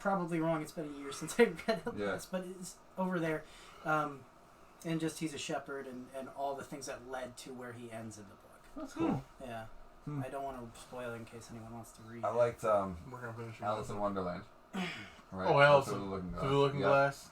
probably wrong. It's been a year since I read Yeah. this, but it's over there. And just he's a shepherd and all the things that led to where he ends in the book. That's cool. Yeah. Hmm. I don't want to spoil it in case anyone wants to read I it. liked We're gonna finish it. Alice in Wonderland. Right. Oh, Alice Through in the Looking Glass. Through the Looking Yeah. Glass.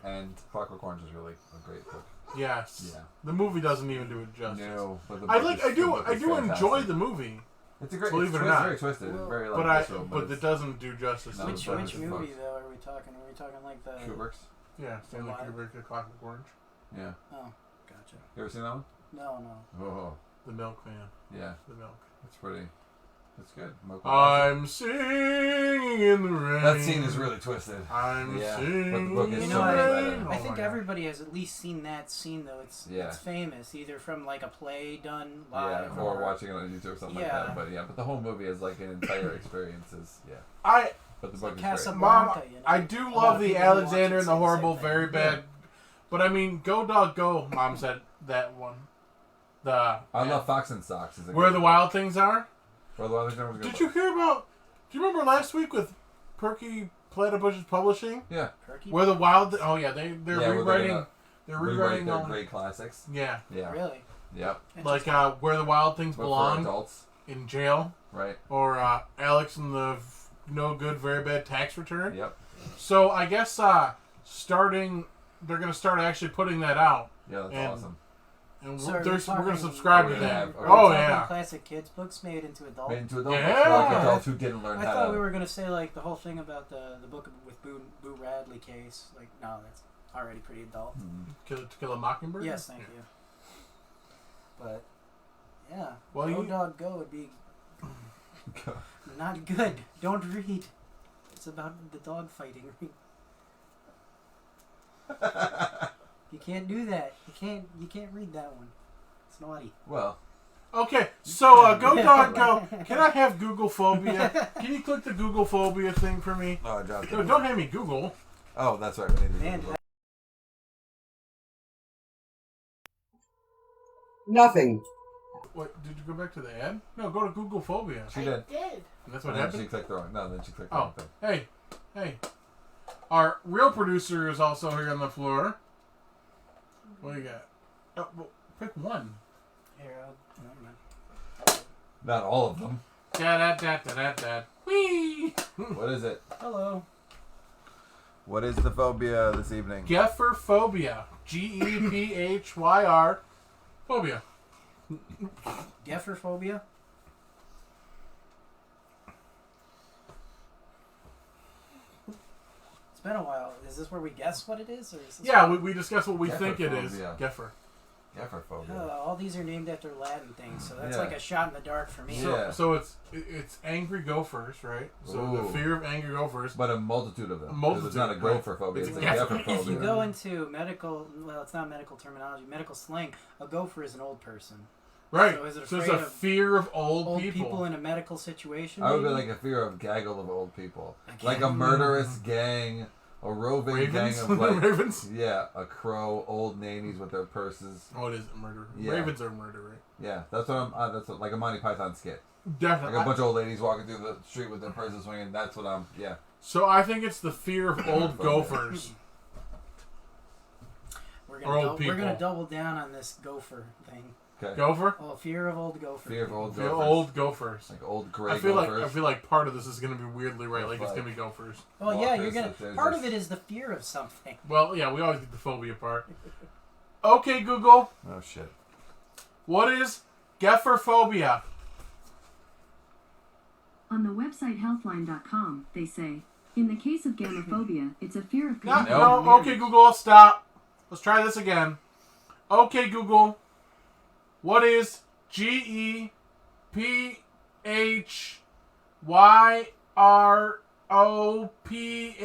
And Clockwork Orange is really a great book. Yes. Yeah. The movie doesn't even do it justice. No, but the I book like. is- I the do. book I is do fantastic. enjoy the movie, It's a great. Believe it's it or not. very twisted. It's very like but visceral, but it's it doesn't do justice. No, to it's the Which fine. book. movie though are we talking? Are we talking like the? Kubrick's. Yeah, Stanley Alive. Kubrick, The Clockwork Orange, Yeah. Oh, gotcha. You ever seen that one? No. Oh, The Milkman, yeah. The Milk. It's pretty. It's good. I'm singing in the rain. That scene is really twisted. I'm Yeah, singing. but the book is You in know, so the much rain. better. Oh I my think God. everybody has at least seen that scene though. It's famous either from like a play done live Yeah, or watching it on YouTube or something like Yeah. that. But the whole movie is like an entire experience. I But the It's book like is Casablanca, Mom, you know? I do A lot love of the people who watch Alexander it and say the the Horrible, same very thing. bad. But I mean, Go Dog Go. Mom said that one. The I love Fox and Socks. Is a Where good the book. Wild Things Are. Where the Wild Things Are was a good Did you book. hear about? Do you remember last week with Perky Platypus's Publishing? Yeah. Perky? Where the Wild? Oh yeah, they're Yeah, where rewriting. gonna They're rewrite rewriting their all. great classics. Yeah, Yeah. Really? Yep. Like Where the Wild Things But for Belong adults, in jail, right? or Alex and the No Good Very Bad Tax Return. Yep. So I guess they're going to start actually putting that out. Yeah, that's And- awesome. And So we're are we going to talking- subscribe We're to gonna that. have- Are we Oh, talking yeah. classic kids books made into adult. Made into adult Yeah. books for like adults who didn't learn I how thought to. we were gonna say like the whole thing about the book with Boo Radley case. Like, no, that's already pretty adult. To Kill a Mockingbird? Yes, thank you. But yeah, Well, Go you- Dog Go would be not good. Don't read. It's about the dog fighting. You can't do that. You can't read that one. It's naughty. Well, Okay, so Go Dog Go. Can I have Google phobia? Can you click the Google phobia thing for me? oh, I dropped No, it. don't hand me Google. Oh, that's right. We need to Man, do Nothing. What? Did you go back to the ad? No, go to Google phobia. She I did. did. And that's what And then she happened? clicked the wrong. No, then she clicked the Oh, wrong thing. hey. Our real producer is also here on the floor. What do you got? Oh, well, pick one. Here, never mind. Not all of them. Da-da-da-da-da-da. Whee! What is it? Hello. What is the phobia this evening? Gefferphobia. Gephyr phobia. Gefferphobia. It's been a while. Is this where we guess what it is, or is this? Yeah, we discussed what we think it is. Gefferphobia. Geffer. Gefferphobia. All these are named after Latin things, so that's Yeah. like a shot in the dark for me. Yeah. So it's angry gophers, right? So the Ooh. fear of angry gophers. But a multitude of them. A 'Cause multitude, It's not a right. gopher phobia. It's It's a a geffer geffer. phobia. If you go into medical, well, it's not medical terminology, medical slang, a gopher is an old person. Right. So is it it's afraid a of fear of old Old people. people in a medical situation. I would be maybe? like a fear of gaggle of old people. A Like a gaggle? murderous gang, a roving Ravens? gang of like... Ravens? Yeah, a crow, old nannies with their purses. Oh, it is murder. Yeah. Ravens are murder, right? Yeah, that's what I'm... that's what, like a Monty Python skit. Definitely. Like a bunch of old ladies walking through the street with their purses swinging. That's what I'm... Yeah. So I think it's the fear of old Phobia. gophers. We're or old gonna we're gonna people. double down on this gopher thing. Okay. Gopher? Oh, fear of old gopher. Fear of old Fear gophers. old gophers. Like old gray I feel gophers. like part of this is going to be weirdly right. Like it's Like- going to be gophers. Well, yeah, walkers you're gonna. that they're Part just- of it is the fear of something. Well, yeah, we always get the phobia part. Okay, Google. Oh, shit. What is gefferphobia? On the website healthline.com, they say, in the case of gamophobia, it's a fear of No, contact no. with Okay, marriage. Google, stop. Let's try this again. Okay, Google. What is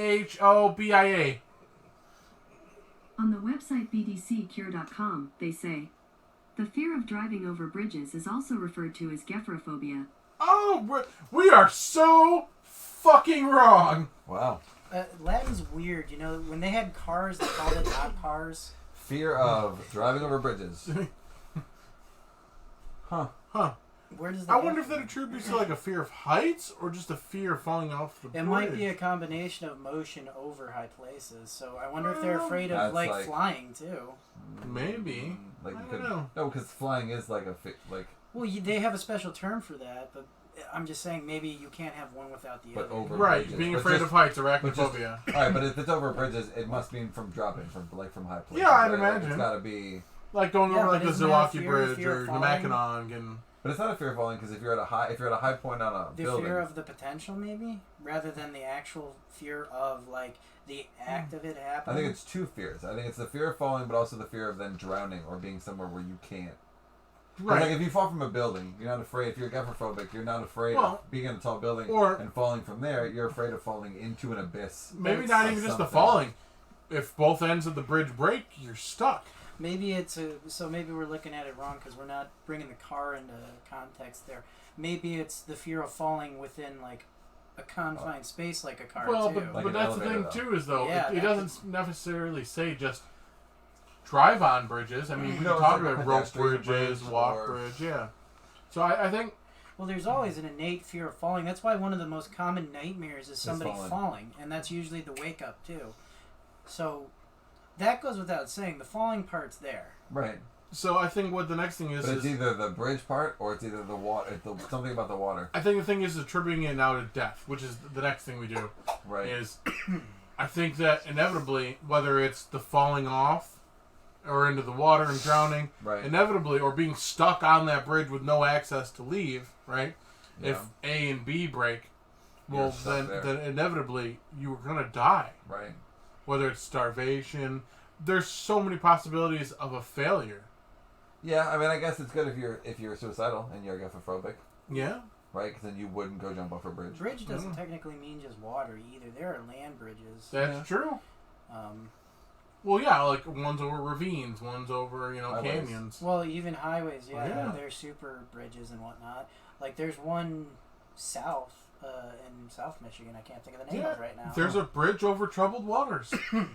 GEPHYROPHOBIA? On the website bdccure.com, they say, the fear of driving over bridges is also referred to as gephrophobia. Oh, we are so fucking wrong. Wow. Latin's weird. You know, when they had cars, they called it not cars. Fear of driving over bridges. Huh. Where does that I come wonder if from? that attributes to like a fear of heights or just a fear of falling off the bridge. It might be a combination of motion over high places. So I wonder if they're afraid of That's like like- flying too. Maybe. Like I you don't could, know. No, because flying is like a like, Well, they have a special term for that, but I'm just saying maybe you can't have one without the but other. over Right, bridges. being But afraid just- of heights, but just- arachnophobia. All right, but if it's over bridges, it must mean from dropping from high places. Yeah, I'd right? Like, imagine. it's got to be. Like going Yeah, over like but the isn't that Zilwaukee fear Bridge of or falling? Namakanong and But it's not a fear of falling because if you're at a high point on a The building, fear of the potential, maybe, rather than the actual fear of like the act of it I happening. think it's two fears. I think it's the fear of falling, but also the fear of then drowning or being somewhere where you can't. 'Cause, right. Like if you fall from a building, you're not afraid. If you're gephrophobic, you're not afraid Well, of being in a tall building or- and falling from there. You're afraid of falling into an abyss. Maybe That's not even just the something. falling. If both ends of the bridge break, you're stuck. Maybe so maybe we're looking at it wrong because we're not bringing the car into context there. Maybe it's the fear of falling within like a confined space like a car Well, too. but, Like but an that's the thing elevator, too is though Yeah, it that doesn't necessarily say just drive on bridges. I mean, we No, can talk it's like about rope pedestrian bridges, bridge walk or- bridge, yeah. So I think Well, there's always an innate fear of falling. That's why one of the most common nightmares is somebody falling. falling, and that's usually the wake up too. So that goes without saying. The falling part's there. Right. So I think what the next thing is But it's either the bridge part or it's either the water. Something about the water. I think the thing is attributing it now to death, which is the next thing we do. Right. Is I think that inevitably, whether it's the falling off or into the water and drowning, Right. inevitably, or being stuck on that bridge with no access to leave, right? Yeah. If A and B break, You're well, stuck then there. inevitably you're gonna die. Right. Whether it's starvation, there's so many possibilities of a failure. Yeah, I mean, I guess it's good if you're suicidal and you're agoraphobic, Yeah. right? Because then you wouldn't go jump off a bridge. Bridge doesn't technically mean just water either. There are land bridges. That's true. Um, Well, yeah, like one's over ravines, one's over, Highways. canyons. well, even highways, yeah, Yeah. they're super bridges and whatnot. Like there's one south in South Michigan. I can't think of the name of right now. There's a bridge over troubled waters. Isn't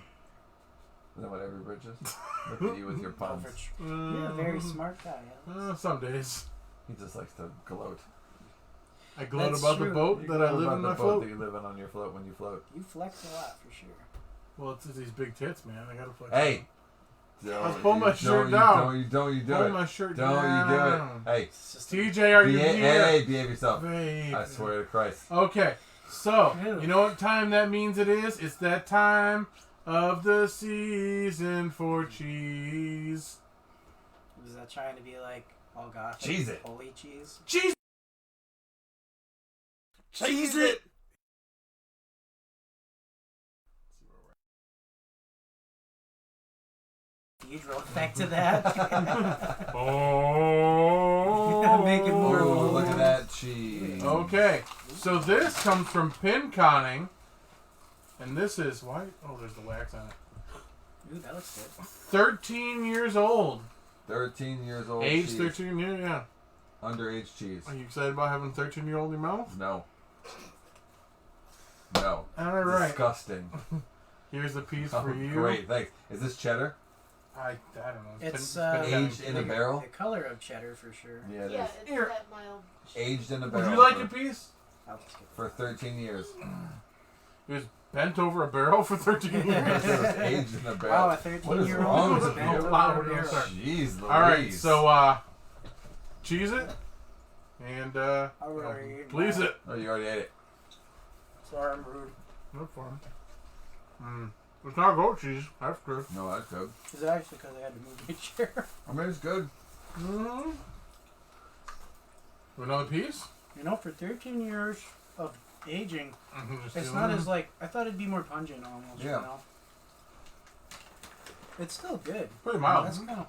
that what every bridge is? Look at you with your puns. You're a very smart guy. Alex. Some days. He just likes to gloat. I gloat That's about true. the boat You that I gloat live about in the my boat float. that you live in on your float when you float. You flex a lot for sure. Well, it's these big tits, man. I gotta flex. Hey! Let's pull my shirt down. Don't you do Pull it. my shirt Don't down. you do it. Hey, It's just TJ, are you here? hey, behave yourself. Babe. I swear to Christ. Okay, so Ew. you know what time that means it is? It's that time of the season for cheese. Was that trying to be like all gothic? Cheese it. Holy cheese. Cheese. Cheese it. Cathedral effect to that. Oh. Make it more. Ooh, look at that cheese. Okay, so this comes from pin conning, and this is why? Oh, there's the wax on it. Ooh, that looks good. 13 years old. 13 years old Age cheese. 13, yeah. Underage cheese. Are you excited about having 13-year-old in your mouth? No. No. All right. Disgusting. Here's a piece Oh, for you. great, thanks. Is this cheddar? I don't know. It's, Aged in a barrel? The color of cheddar for sure. Yeah, it Yeah, is. it's Here. that mild. Aged in a Would barrel. you like for, a piece? I'll just get For 13 years. It was bent over a barrel for 13 years. It was aged in a barrel. Wow, a What is 13-year-old wrong was with bent you? over Wow, a we're doing barrel. sorry. Jeez Louise. All right, so cheese it and I already ate please mine. it. Oh, you already ate it. Sorry, I'm rude. No fun. It's not goat cheese. That's good. No, that's good. Is it actually because I had to move my chair? I mean, it's good. Mm-hmm. Another piece? You know, for 13 years of aging, Just it's do not it. as like I thought it'd be more pungent almost. Yeah. You know? It's still good. Pretty mild. That's kind of.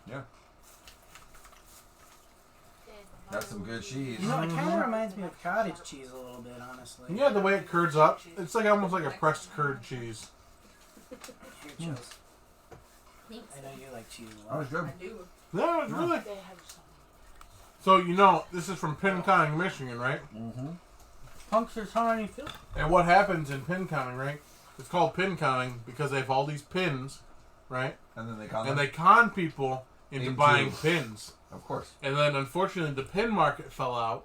That's some good cheese. You know, it kind of reminds me of cottage cheese a little bit, honestly. Yeah, the way it curds up. It's like almost like a pressed curd cheese. Here, Chills. I know you like cheese a Oh, lot. it's good. I do. Yeah, it's really. They have some. So, you know, this is from Pinconning, Michigan, right? Mm-hmm. Punxsutawney Phil. And what happens in Pinconning, right? It's called Pinconning because they have all these pins, right? And then they con And they con people into Into- buying pins. Of course. And then, unfortunately, the pin market fell out.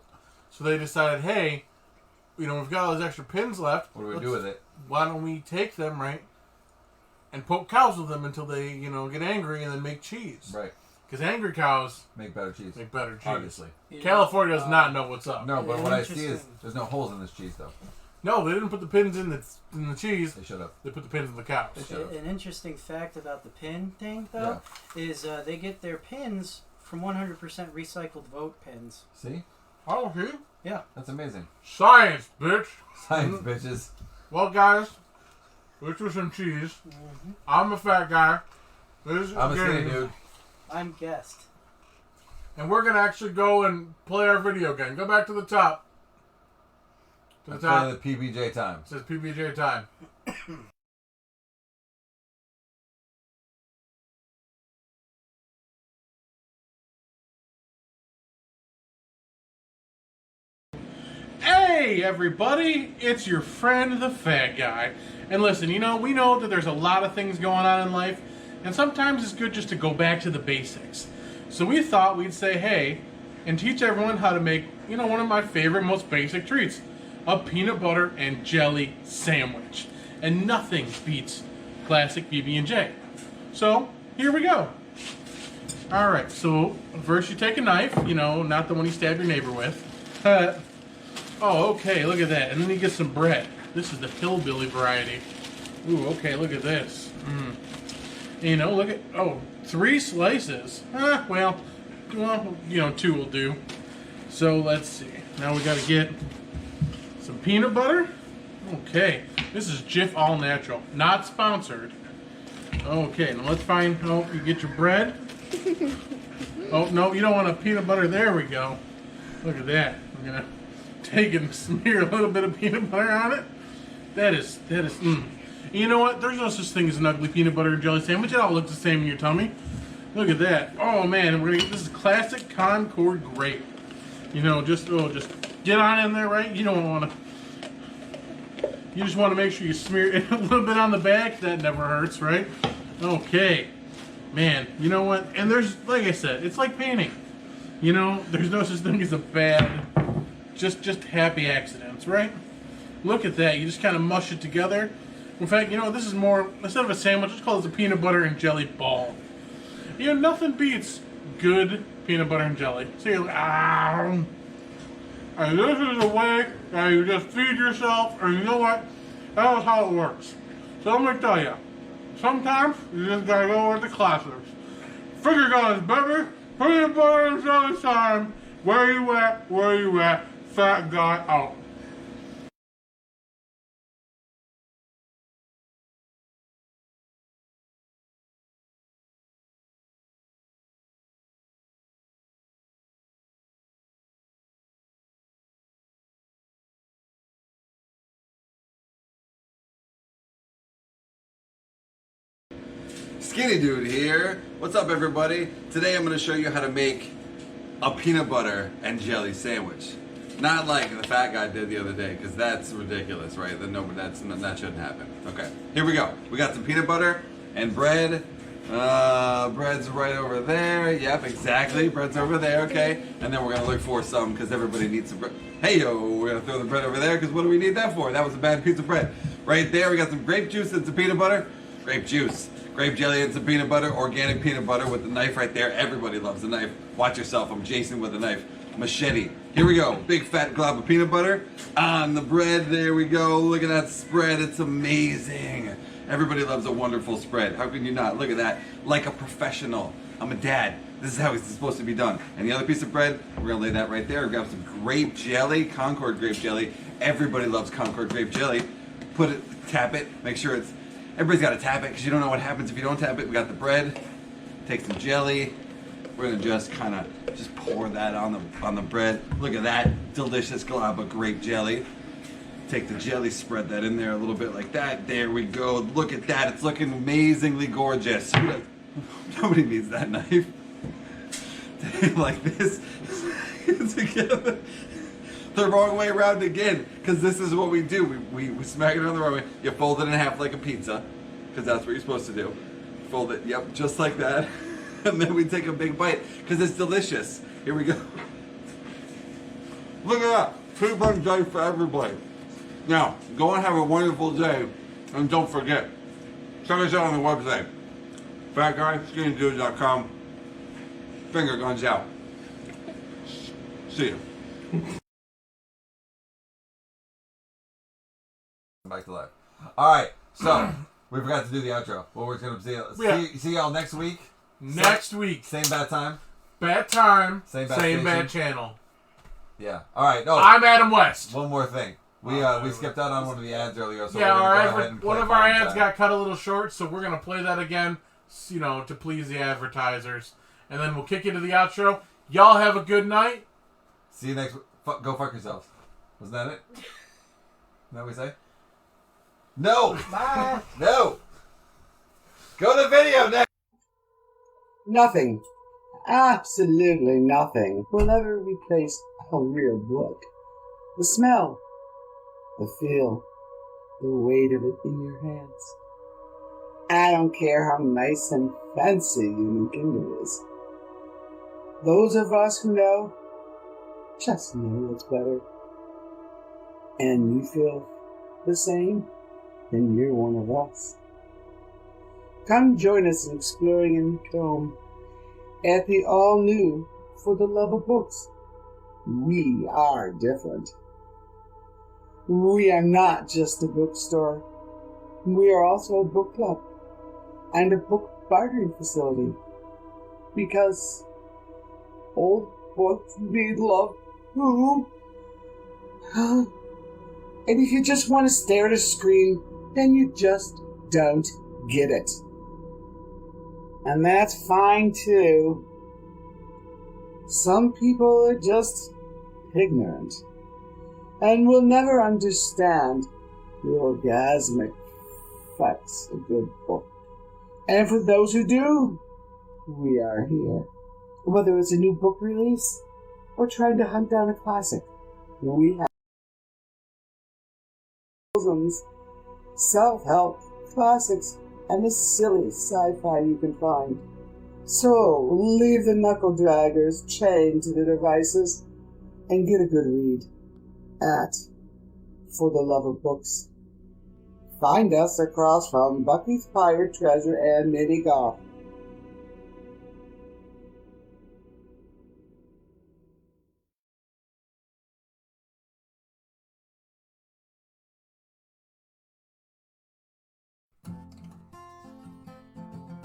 So they decided, hey, you know, we've got all these extra pins left. What do we do with it? Why don't we take them, right? And poke cows with them until they, you know, get angry and then make cheese. Right. Because angry cows Make better cheese. make better cheese. Obviously. California does not know what's up. No, but what I see is Interesting. there's no holes in this cheese, though. No, they didn't put the pins in the cheese. They should have. They put the pins in the cows. Shut up. An interesting fact about the pin thing, though, is they get their pins from 100% recycled vote pins. See? Oh, see? Yeah. That's amazing. Science, bitch. Science, bitches. Well, guys, this was some cheese. I'm a fat guy. This is I'm a skinny James. dude. I'm guest. And we're going to actually go and play our video game. Go back to the top. To the Let's top. go to the PBJ time. It says PBJ time. Hey everybody, it's your friend the Fat Guy. And listen, you know, we know that there's a lot of things going on in life, and sometimes it's good just to go back to the basics. So we thought we'd say hey, and teach everyone how to make, you know, one of my favorite, most basic treats, a peanut butter and jelly sandwich. And nothing beats classic PB&J. So, here we go. All right, so first you take a knife, not the one you stab your neighbor with. Oh, okay, look at that. And then you get some bread. This is the hillbilly variety. Ooh, okay, look at this. Look at, 3 slices. Well, 2 will do. So let's see. Now we got to get some peanut butter. Okay, this is Jif All Natural, not sponsored. Okay, now let's find, you get your bread. Oh, no, you don't want a peanut butter. There we go. Look at that. I'm going to take and smear a little bit of peanut butter on it. That is. You know what? There's no such thing as an ugly peanut butter and jelly sandwich. It all looks the same in your tummy. Look at that. Oh, man, this is classic Concord grape. Just get on in there, right? You don't want to. You just want to make sure you smear it a little bit on the back. That never hurts, right? Okay. Man, you know what? And there's, like I said, it's like painting. There's no such thing as a bad, just happy accidents, right? Look at that. You just kind of mush it together. In fact, this is more, instead of a sandwich, let's call it a peanut butter and jelly ball. Nothing beats good peanut butter and jelly. So you're like, and this is the way that you just feed yourself, or you know what? That is how it works. So let me tell you, sometimes you just gotta go with the classics. Finger guns, baby. Peanut butter and jelly time. Where you at? Where you at? Fat guy out. Skinny Dude here. What's up, everybody? Today I'm going to show you how to make a peanut butter and jelly sandwich. Not like the fat guy did the other day, because that's ridiculous, right? That shouldn't happen. Okay, here we go. We got some peanut butter and bread. Bread's right over there. Yep, exactly. Bread's over there, okay? And then we're going to look for some, because everybody needs some bread. Hey, yo, we're going to throw the bread over there, because what do we need that for? That was a bad piece of bread. Right there, we got some grape juice and some peanut butter. Grape juice. Grape jelly and some peanut butter, organic peanut butter with the knife right there. Everybody loves a knife. Watch yourself, I'm Jason with a knife. Machete. Here we go. Big fat glob of peanut butter on the bread. There we go. Look at that spread. It's amazing. Everybody loves a wonderful spread. How can you not? Look at that. Like a professional. I'm a dad. This is how it's supposed to be done. And the other piece of bread, we're going to lay that right there. We've got some grape jelly, Concord grape jelly. Everybody loves Concord grape jelly. Put it, tap it, make sure it's, everybody's got to tap it because you don't know what happens if you don't tap it. We got the bread, take some jelly. We're gonna just kind of pour that on the bread. Look at that delicious glob of grape jelly. Take the jelly, spread that in there a little bit like that. There we go. Look at that. It's looking amazingly gorgeous. Nobody needs that knife. Like this together. The wrong way around again, because this is what we do. We smack it on the wrong way. You fold it in half like a pizza, because that's what you're supposed to do. Fold it, yep, just like that. And then we take a big bite, because it's delicious. Here we go. Look at that. Peanut butter and jelly for everybody. Now, go and have a wonderful day, and don't forget, check us out on the website. FatGuySkinnyDude.com. Finger guns out. See you. Back to life. All right, so we forgot to do the outro. Well, we're gonna see y'all next week. Next week, same bad time. Bad time. Same bad channel. Yeah. All right. No. I'm Adam West. One more thing. We skipped out on one of the ads earlier, so one of our ads got cut a little short, so we're gonna play that again, to please the advertisers, and then we'll kick into the outro. Y'all have a good night. See you next week. Go fuck yourselves. Wasn't that it? Is that what we say? No! Bye! No! Go to video next! Nothing, absolutely nothing will ever replace a real book. The smell, the feel, the weight of it in your hands. I don't care how nice and fancy your Kindle is. Those of us who know, just know what's better. And you feel the same? Then you're one of us. Come join us in exploring and comb at the all-new For the Love of Books. We are different. We are not just a bookstore. We are also a book club and a book bartering facility. Because old books need love too. And if you just want to stare at a screen, then you just don't get it. And that's fine too. Some people are just ignorant and will never understand the orgasmic effects of a good book. And for those who do, we are here. Whether it's a new book release or trying to hunt down a classic, we have wholesomes, self-help, classics, and the silliest sci-fi you can find. So, leave the knuckle draggers chained to their devices and get a good read at For the Love of Books. Find us across from Bucky's Pirate Treasure and Nitty Golf.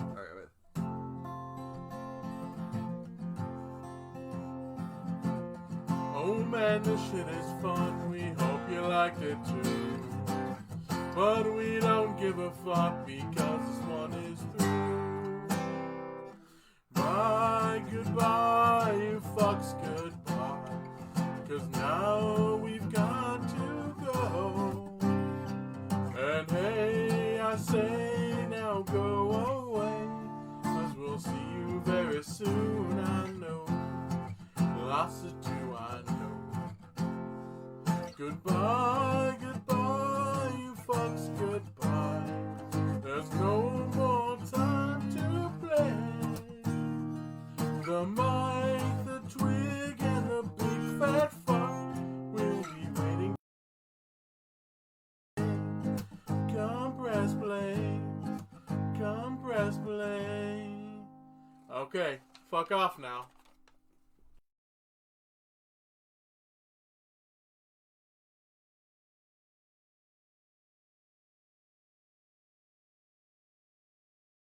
Alright, wait. Oh man, this shit is fun. We hope you liked it too. But we don't give a fuck because this one is through. Bye, goodbye, you fucks, goodbye. 'Cause now we've got to go. And hey, I say now go away. 'Cause we'll see you very soon, I know. Lots of two I know. Goodbye, goodbye, you fucks, goodbye. There's no more time to play. The mic, the twig, and the big fat fuck will be waiting. Come press play. Come press play. Okay, fuck off now.